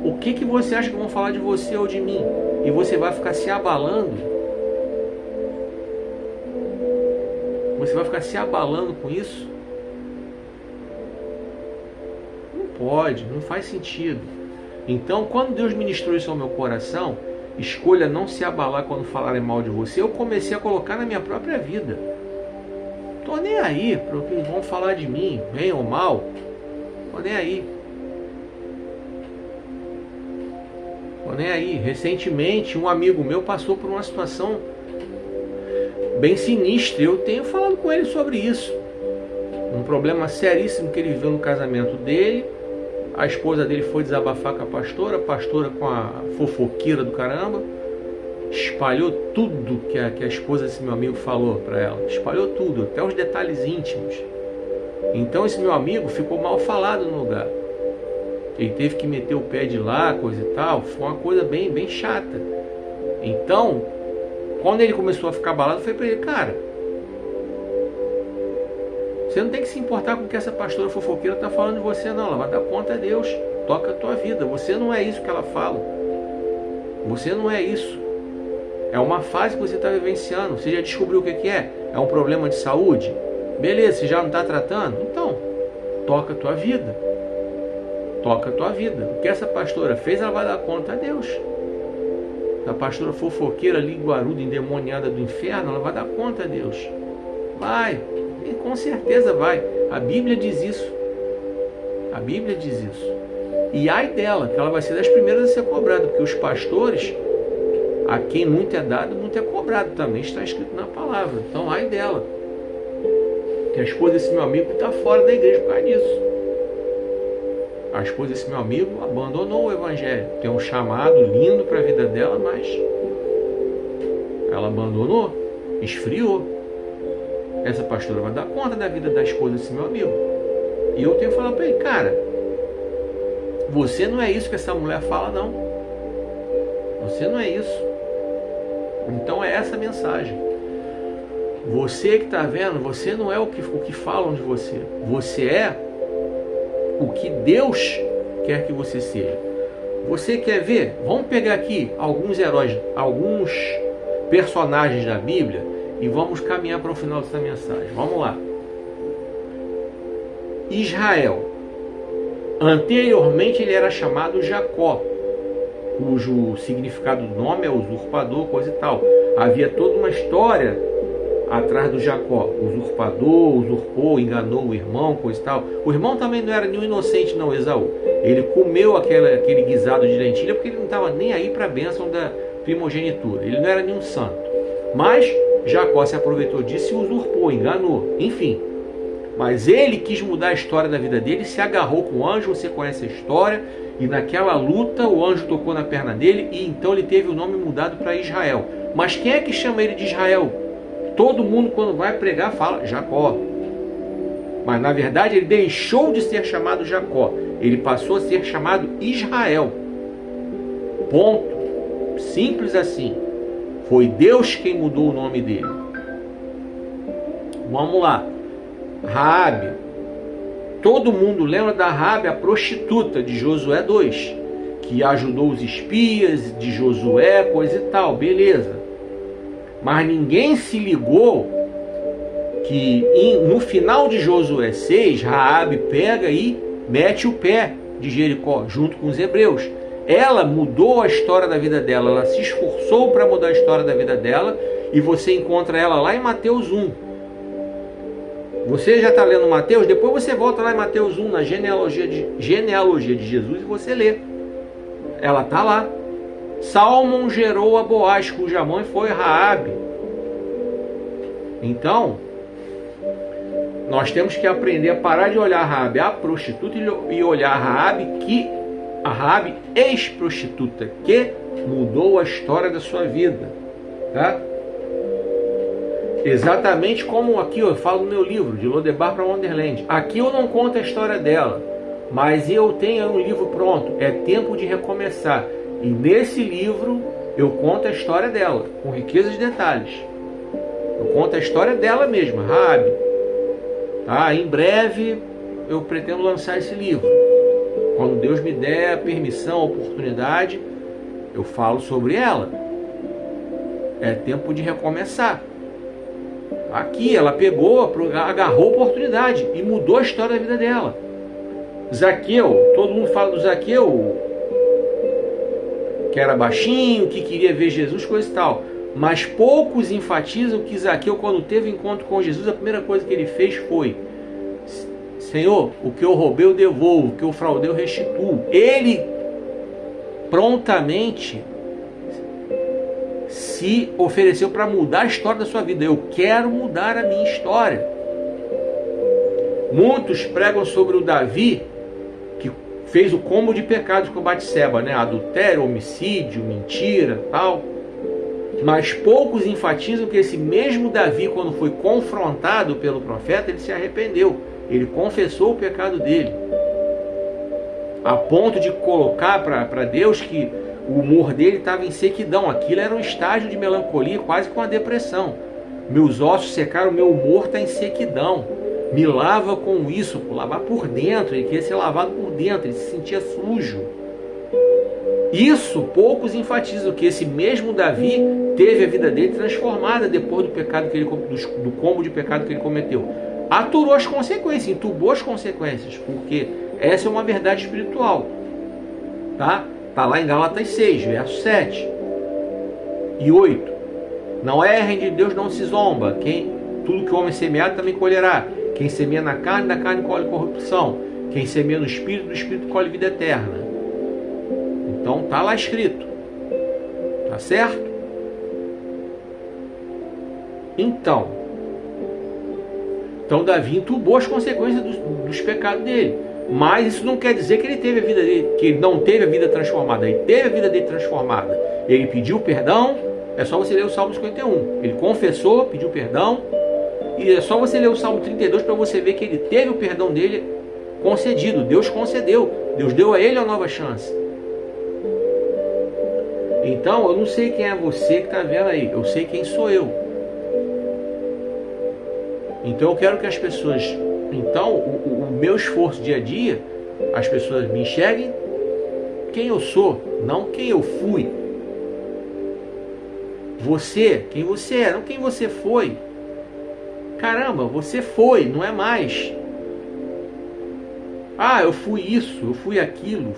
A: o que você acha que vão falar de você ou de mim? E você vai ficar se abalando? Você vai ficar se abalando com isso? Não pode, não faz sentido. Então, quando Deus ministrou isso ao meu coração, escolha não se abalar quando falarem mal de você, eu comecei a colocar na minha própria vida. Tô nem aí para o que vão falar de mim, bem ou mal. Tô nem aí. Tô nem aí. Recentemente, um amigo meu passou por uma situação bem sinistra. Eu tenho falado com ele sobre isso. Um problema seríssimo que ele viveu no casamento dele. A esposa dele foi desabafar com a pastora com a fofoqueira do caramba, espalhou tudo que a esposa desse meu amigo falou para ela. Espalhou tudo, até os detalhes íntimos. Então esse meu amigo ficou mal falado no lugar. Ele teve que meter o pé de lá, coisa e tal. Foi uma coisa bem chata. Então, quando ele começou a ficar abalado, eu falei para ele: cara, você não tem que se importar com o que essa pastora fofoqueira está falando de você, não. Ela vai dar conta a Deus. Toca a tua vida. Você não é isso que ela fala. Você não é isso. É uma fase que você está vivenciando. Você já descobriu o que é? É um problema de saúde? Beleza, você já não está tratando? Então, toca a tua vida. Toca a tua vida. O que essa pastora fez, ela vai dar conta a Deus. A pastora fofoqueira, linguaruda, endemoniada do inferno, ela vai dar conta a Deus. Vai. E com certeza vai. A Bíblia diz isso. A Bíblia diz isso. E ai dela, que ela vai ser das primeiras a ser cobrada, porque os pastores, a quem muito é dado, muito é cobrado, também está escrito na palavra. Então, ai dela, que a esposa desse meu amigo está fora da igreja por causa disso. A esposa desse meu amigo abandonou o evangelho. Tem um chamado lindo para a vida dela, mas ela abandonou, esfriou. Essa pastora vai dar conta da vida da esposa desse meu amigo. E eu tenho que falar para ele, cara, você não é isso que essa mulher fala, não. Você não é isso. Então é essa a mensagem. Você que está vendo, você não é o que falam de você. Você é o que Deus quer que você seja. Você quer ver? Vamos pegar aqui alguns heróis, alguns personagens da Bíblia e vamos caminhar para o final dessa mensagem. Vamos lá. Israel. Anteriormente ele era chamado Jacó, cujo significado do nome é usurpador, coisa e tal. Havia toda uma história atrás do Jacó. Usurpador, usurpou, enganou o irmão, coisa e tal. O irmão também não era nenhum inocente não, Esaú. Ele comeu aquele guisado de lentilha porque ele não estava nem aí para a bênção da primogenitura. Ele não era nenhum santo. Mas Jacó se aproveitou disso e usurpou, enganou, enfim. Mas ele quis mudar a história da vida dele, se agarrou com o anjo, você conhece a história, e naquela luta o anjo tocou na perna dele e então ele teve o nome mudado para Israel. Mas quem é que chama ele de Israel? Todo mundo quando vai pregar fala Jacó. Mas na verdade ele deixou de ser chamado Jacó, ele passou a ser chamado Israel. Ponto. Simples assim. Foi Deus quem mudou o nome dele. Vamos lá. Raabe. Todo mundo lembra da Raabe, a prostituta de Josué 2, que ajudou os espias de Josué, coisa e tal, beleza. Mas ninguém se ligou que no final de Josué 6, Raabe pega e mete o pé de Jericó, junto com os hebreus. Ela mudou a história da vida dela, ela se esforçou para mudar a história da vida dela, e você encontra ela lá em Mateus 1. Você já está lendo Mateus, depois você volta lá em Mateus 1, na genealogia de Jesus, e você lê. Ela está lá. Salmão gerou a Boaz, cuja mãe foi Raabe. Então, nós temos que aprender a parar de olhar Raabe, a prostituta, e olhar a Raabe, ex-prostituta, que mudou a história da sua vida. Tá? Exatamente como aqui eu falo no meu livro, de Lodebar para Wonderland. Aqui eu não conto a história dela, mas eu tenho um livro pronto, é Tempo de Recomeçar. E nesse livro eu conto a história dela, com riqueza de detalhes. Eu conto a história dela mesma, Raabe. Tá? Em breve eu pretendo lançar esse livro. Quando Deus me der a permissão, a oportunidade, eu falo sobre ela. É tempo de recomeçar. Aqui ela pegou, agarrou a oportunidade e mudou a história da vida dela. Zaqueu, todo mundo fala do Zaqueu, que era baixinho, que queria ver Jesus, coisa e tal. Mas poucos enfatizam que Zaqueu, quando teve encontro com Jesus, a primeira coisa que ele fez foi: Senhor, o que eu roubei eu devolvo, o que eu fraudei eu restituo. Ele prontamente se ofereceu para mudar a história da sua vida. Eu quero mudar a minha história. Muitos pregam sobre o Davi, que fez o combo de pecados com Batseba, né? Adultério, homicídio, mentira, tal. Mas poucos enfatizam que esse mesmo Davi, quando foi confrontado pelo profeta, ele se arrependeu. Ele confessou o pecado dele. A ponto de colocar para Deus que o humor dele estava em sequidão. Aquilo era um estágio de melancolia, quase com a depressão. Meus ossos secaram, meu humor está em sequidão. Me lava com isso, lavar por dentro. Ele queria ser lavado por dentro, ele se sentia sujo. Isso poucos enfatizam, que esse mesmo Davi teve a vida dele transformada depois do pecado que ele, do combo de pecado que ele cometeu. Aturou as consequências, entubou as consequências, porque essa é uma verdade espiritual. Tá? Está lá em Gálatas 6, verso 7 e 8. Não errem, de Deus não se zomba. Tudo que o homem semear também colherá. Quem semeia na carne, da carne colhe corrupção. Quem semeia no espírito, do espírito colhe vida eterna. Então está lá escrito. Tá certo? Então Davi entubou as consequências dos pecados dele. Mas isso não quer dizer que ele teve a vida dele, que ele não teve a vida transformada. Ele teve a vida dele transformada. Ele pediu perdão. É só você ler o Salmo 51. Ele confessou, pediu perdão. E é só você ler o Salmo 32 para você ver que ele teve o perdão dele concedido. Deus concedeu. Deus deu a ele a nova chance. Então, eu não sei quem é você que está vendo aí. Eu sei quem sou eu. Então, eu quero que as pessoas... Então, o meu esforço dia a dia, as pessoas me enxerguem quem eu sou, não quem eu fui. Você, quem você é, não quem você foi. Caramba, você foi, não é mais. Ah, eu fui isso, eu fui aquilo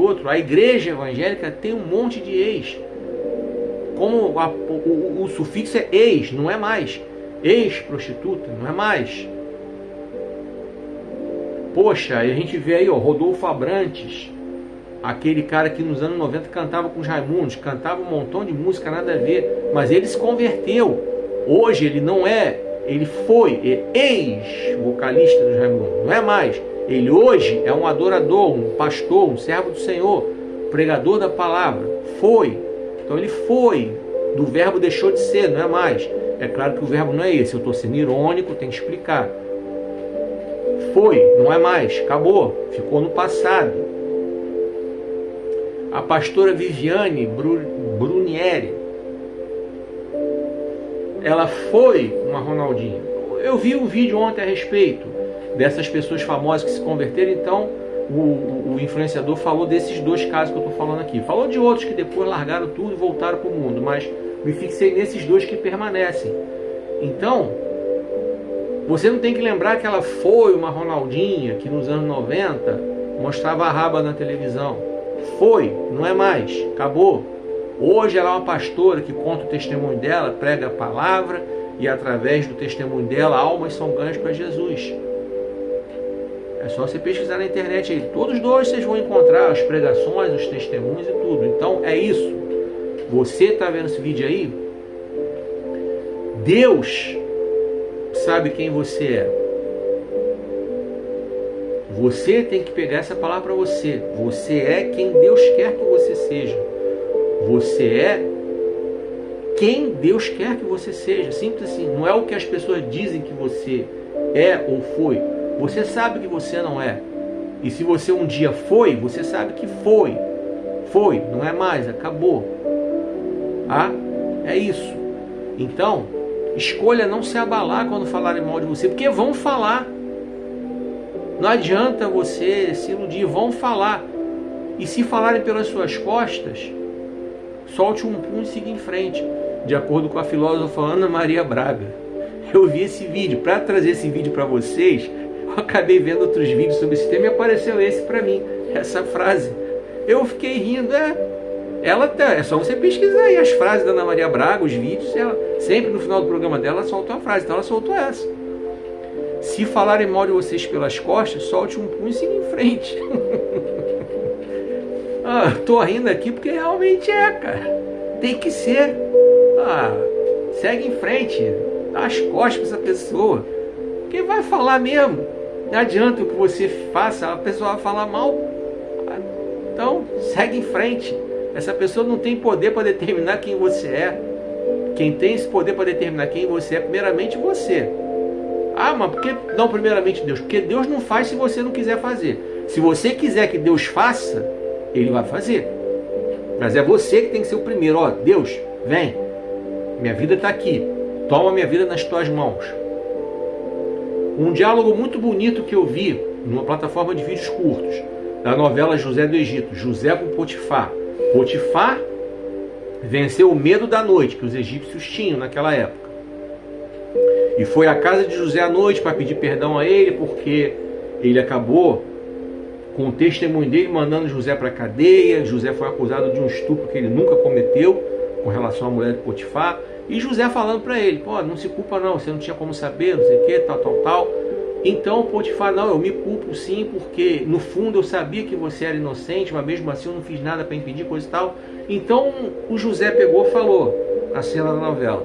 A: outro. A igreja evangélica tem um monte de ex. Como o sufixo é ex, não é mais. Ex-prostituta, não é mais. Poxa, a gente vê aí, ó, Rodolfo Abrantes, aquele cara que nos anos 90 cantava com os Raimundos, cantava um montão de música, nada a ver, mas ele se converteu. Hoje ele não é, ele foi ex-vocalista dos Raimundos, não é mais. Ele hoje é um adorador, um pastor, um servo do Senhor, pregador da palavra. Foi. Então ele foi. Do verbo deixou de ser, não é mais. É claro que o verbo não é esse. Eu estou sendo irônico, tem que explicar. Foi, não é mais. Acabou. Ficou no passado. A pastora Viviane Brunieri, ela foi uma Ronaldinha. Eu vi um vídeo ontem a respeito dessas pessoas famosas que se converteram. Então o influenciador falou desses dois casos que eu estou falando aqui. Falou de outros que depois largaram tudo e voltaram para o mundo, mas me fixei nesses dois que permanecem. Então você não tem que lembrar que ela foi uma Ronaldinha que nos anos 90 mostrava a raba na televisão. Foi, não é mais, acabou. Hoje ela é uma pastora que conta o testemunho dela, prega a palavra, e através do testemunho dela almas são ganhas para Jesus. É só você pesquisar na internet aí. Todos dois vocês vão encontrar as pregações, os testemunhos e tudo. Então é isso. Você está vendo esse vídeo aí? Deus sabe quem você é. Você tem que pegar essa palavra para você. Você é quem Deus quer que você seja. Você é quem Deus quer que você seja. Simples assim. Não é o que as pessoas dizem que você é ou foi. Você sabe que você não é. E se você um dia foi, você sabe que foi. Foi, não é mais, acabou. Ah, é isso. Então, escolha não se abalar quando falarem mal de você, porque vão falar. Não adianta você se iludir, vão falar. E se falarem pelas suas costas, solte um punho e siga em frente. De acordo com a filósofa Ana Maria Braga. Eu vi esse vídeo. Para trazer esse vídeo para vocês, eu acabei vendo outros vídeos sobre esse tema e apareceu esse para mim. Essa frase. Eu fiquei rindo. Ela tá, é só você pesquisar aí as frases da Ana Maria Braga, os vídeos. Ela, sempre no final do programa dela, ela soltou a frase. Então ela soltou essa. Se falarem mal de vocês pelas costas, solte um punho e siga em frente. Tô rindo aqui porque realmente é, cara. Tem que ser. Segue em frente. Dá as costas para essa pessoa. Quem vai falar mesmo? Não adianta o que você faça, a pessoa vai falar mal. Então, segue em frente. Essa pessoa não tem poder para determinar quem você é. Quem tem esse poder para determinar quem você é, primeiramente você. Mas por que não primeiramente Deus? Porque Deus não faz se você não quiser fazer. Se você quiser que Deus faça, Ele vai fazer. Mas é você que tem que ser o primeiro. Deus, vem. Minha vida está aqui. Toma minha vida nas tuas mãos. Um diálogo muito bonito que eu vi numa plataforma de vídeos curtos, da novela José do Egito. José com Potifar. Potifar venceu o medo da noite que os egípcios tinham naquela época. E foi à casa de José à noite para pedir perdão a ele, porque ele acabou, com o testemunho dele, mandando José para a cadeia. José foi acusado de um estupro que ele nunca cometeu com relação à mulher de Potifar. E José falando para ele, não se culpa não, você não tinha como saber, não sei o que, tal. Então Potifar, não, eu me culpo sim, porque no fundo eu sabia que você era inocente, mas mesmo assim eu não fiz nada para impedir, coisa e tal. Então o José pegou e falou, a cena da novela,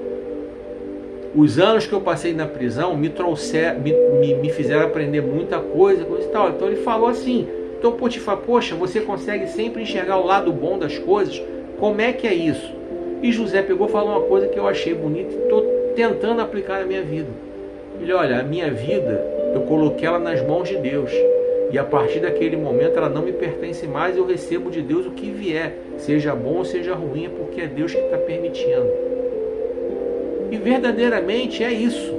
A: Os anos que eu passei na prisão me fizeram aprender muita coisa, coisa e tal. Então ele falou assim, então Potifar, poxa, você consegue sempre enxergar o lado bom das coisas? Como é que é isso? E José pegou e falou uma coisa que eu achei bonita e estou tentando aplicar na minha vida. Ele, olha, a minha vida, eu coloquei ela nas mãos de Deus. E a partir daquele momento ela não me pertence mais, eu recebo de Deus o que vier, seja bom ou seja ruim, é porque é Deus que está permitindo. E verdadeiramente é isso.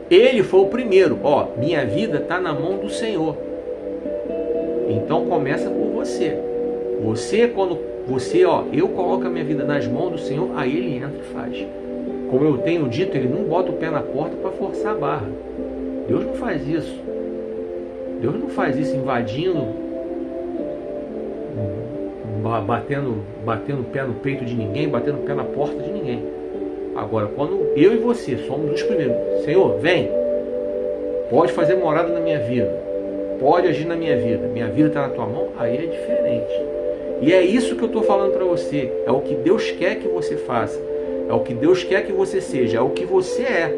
A: Ele foi o primeiro, ó, minha vida está na mão do Senhor. Então começa por você. Você, quando você, ó, eu coloco a minha vida nas mãos do Senhor, aí Ele entra e faz. Como eu tenho dito, Ele não bota o pé na porta para forçar a barra. Deus não faz isso. Deus não faz isso invadindo, batendo o pé no peito de ninguém, batendo o pé na porta de ninguém. Agora, quando eu e você somos os primeiros, Senhor, vem, pode fazer morada na minha vida, pode agir na minha vida está na tua mão, aí é diferente. E é isso que eu estou falando para você, é o que Deus quer que você faça, é o que Deus quer que você seja, é o que você é.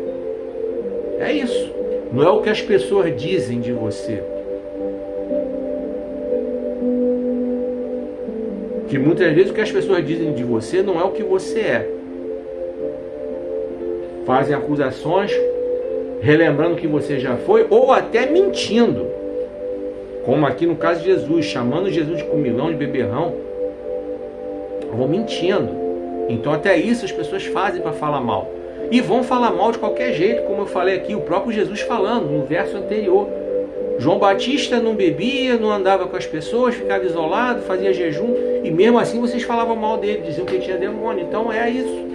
A: É isso. Não é o que as pessoas dizem de você. Que muitas vezes o que as pessoas dizem de você não é o que você é. Fazem acusações, relembrando que você já foi, ou até mentindo. Como aqui no caso de Jesus, chamando Jesus de comilão, de beberrão. Vão mentindo. Então até isso as pessoas fazem para falar mal. E vão falar mal de qualquer jeito, como eu falei aqui, o próprio Jesus falando no verso anterior. João Batista não bebia, não andava com as pessoas, ficava isolado, fazia jejum, e mesmo assim vocês falavam mal dele, diziam que ele tinha demônio. Então é isso.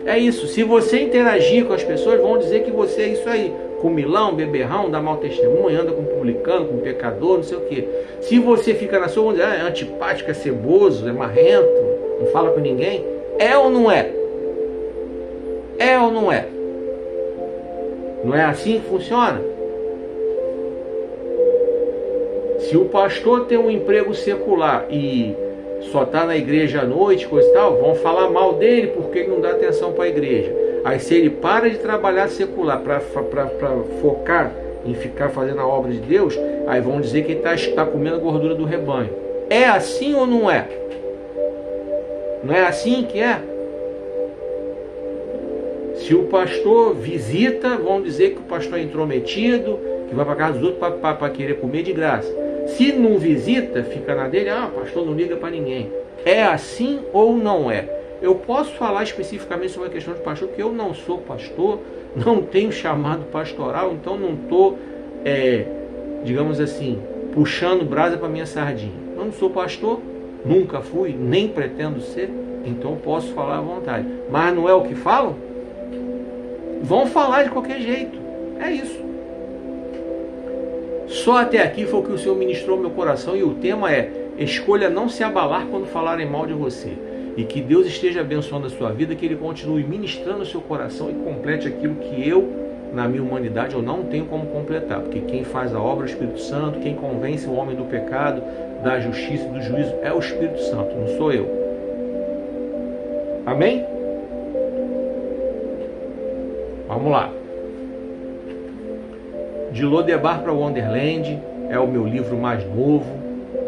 A: É isso. Se você interagir com as pessoas, vão dizer que você é isso aí. Comilão, beberrão, dá mau testemunho, anda com publicano, com pecador, não sei o quê. Se você fica na sua, vão dizer, é antipático, é ceboso, é marrento, não fala com ninguém. É ou não é? É ou não é? Não é assim que funciona? Se o pastor tem um emprego secular e só está na igreja à noite, coisa e tal, vão falar mal dele porque ele não dá atenção para a igreja. Aí se ele para de trabalhar secular para focar em ficar fazendo a obra de Deus, aí vão dizer que ele está comendo a gordura do rebanho. É assim ou não é? Não é assim que é? Se o pastor visita, vão dizer que o pastor é intrometido, que vai para casa dos outros para querer comer de graça. Se não visita, fica na dele, o pastor não liga para ninguém. É assim ou não é? Eu posso falar especificamente sobre a questão de pastor, porque eu não sou pastor, não tenho chamado pastoral, então não estou, digamos assim, puxando brasa para minha sardinha. Eu não sou pastor, nunca fui, nem pretendo ser, então posso falar à vontade. Mas não é o que falam? Vão falar de qualquer jeito. É isso. Só até aqui foi o que o Senhor ministrou no meu coração, e o tema é: escolha não se abalar quando falarem mal de você. E que Deus esteja abençoando a sua vida, que Ele continue ministrando o seu coração e complete aquilo que eu, na minha humanidade, eu não tenho como completar. Porque quem faz a obra é o Espírito Santo, quem convence o homem do pecado, da justiça e do juízo é o Espírito Santo, não sou eu. Amém? Vamos lá. De Lodebar para Wonderland é o meu livro mais novo.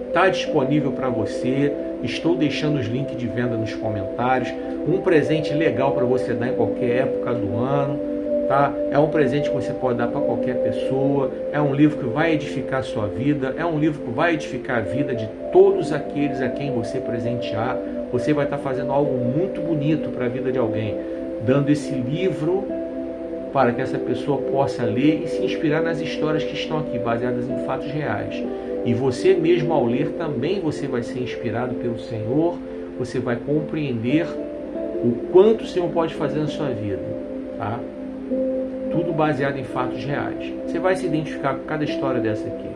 A: Está disponível para você. Estou deixando os links de venda nos comentários. Um presente legal para você dar em qualquer época do ano. Tá? É um presente que você pode dar para qualquer pessoa. É um livro que vai edificar a sua vida. É um livro que vai edificar a vida de todos aqueles a quem você presentear. Você vai estar fazendo algo muito bonito para a vida de alguém, dando esse livro para que essa pessoa possa ler e se inspirar nas histórias que estão aqui, baseadas em fatos reais. E você mesmo, ao ler, também você vai ser inspirado pelo Senhor, você vai compreender o quanto o Senhor pode fazer na sua vida, tá? Tudo baseado em fatos reais. Você vai se identificar com cada história dessa aqui.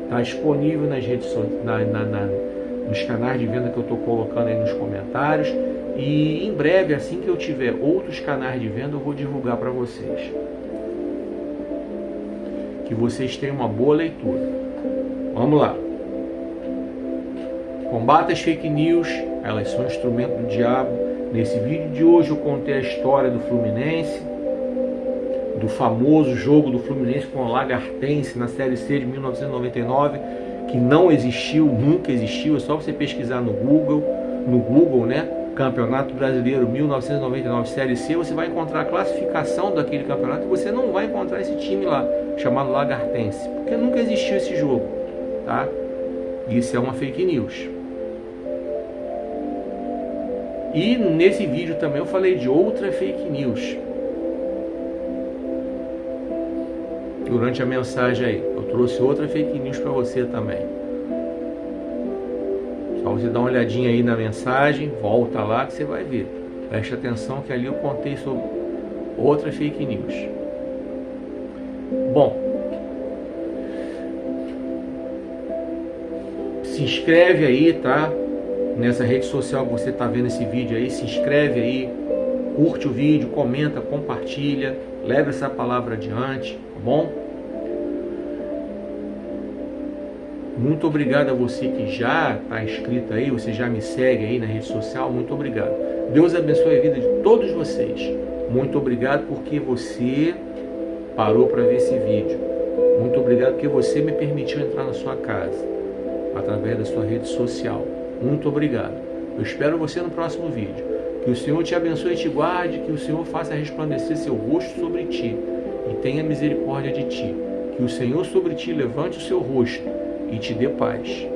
A: Está disponível nas redes sociais, nos canais de venda que eu estou colocando aí nos comentários. E em breve, assim que eu tiver outros canais de venda, eu vou divulgar para vocês. Que vocês tenham uma boa leitura. Vamos lá. Combata as fake news, elas são instrumento do diabo, Nesse vídeo de hoje eu contei a história do Fluminense, do famoso jogo do Fluminense com o Lagartense na Série C de 1999, que não existiu, nunca existiu, é só você pesquisar no Google, né? Campeonato Brasileiro 1999 Série C, você vai encontrar a classificação daquele campeonato e você não vai encontrar esse time lá, chamado Lagartense, porque nunca existiu esse jogo, tá? Isso é uma fake news. E nesse vídeo também eu falei de outra fake news. Durante a mensagem aí, eu trouxe outra fake news para você também. Só você dar uma olhadinha aí na mensagem, volta lá que você vai ver. Preste atenção que ali eu contei sobre outra fake news. Bom, se inscreve aí, tá? Nessa rede social que você está vendo esse vídeo aí, se inscreve aí, curte o vídeo, comenta, compartilha, leva essa palavra adiante, tá bom? Muito obrigado a você que já está inscrito aí, você já me segue aí na rede social, muito obrigado. Deus abençoe a vida de todos vocês. Muito obrigado porque você parou para ver esse vídeo. Muito obrigado porque você me permitiu entrar na sua casa, através da sua rede social. Muito obrigado. Eu espero você no próximo vídeo. Que o Senhor te abençoe e te guarde, que o Senhor faça resplandecer seu rosto sobre ti e tenha misericórdia de ti. Que o Senhor sobre ti levante o seu rosto e te dê paz.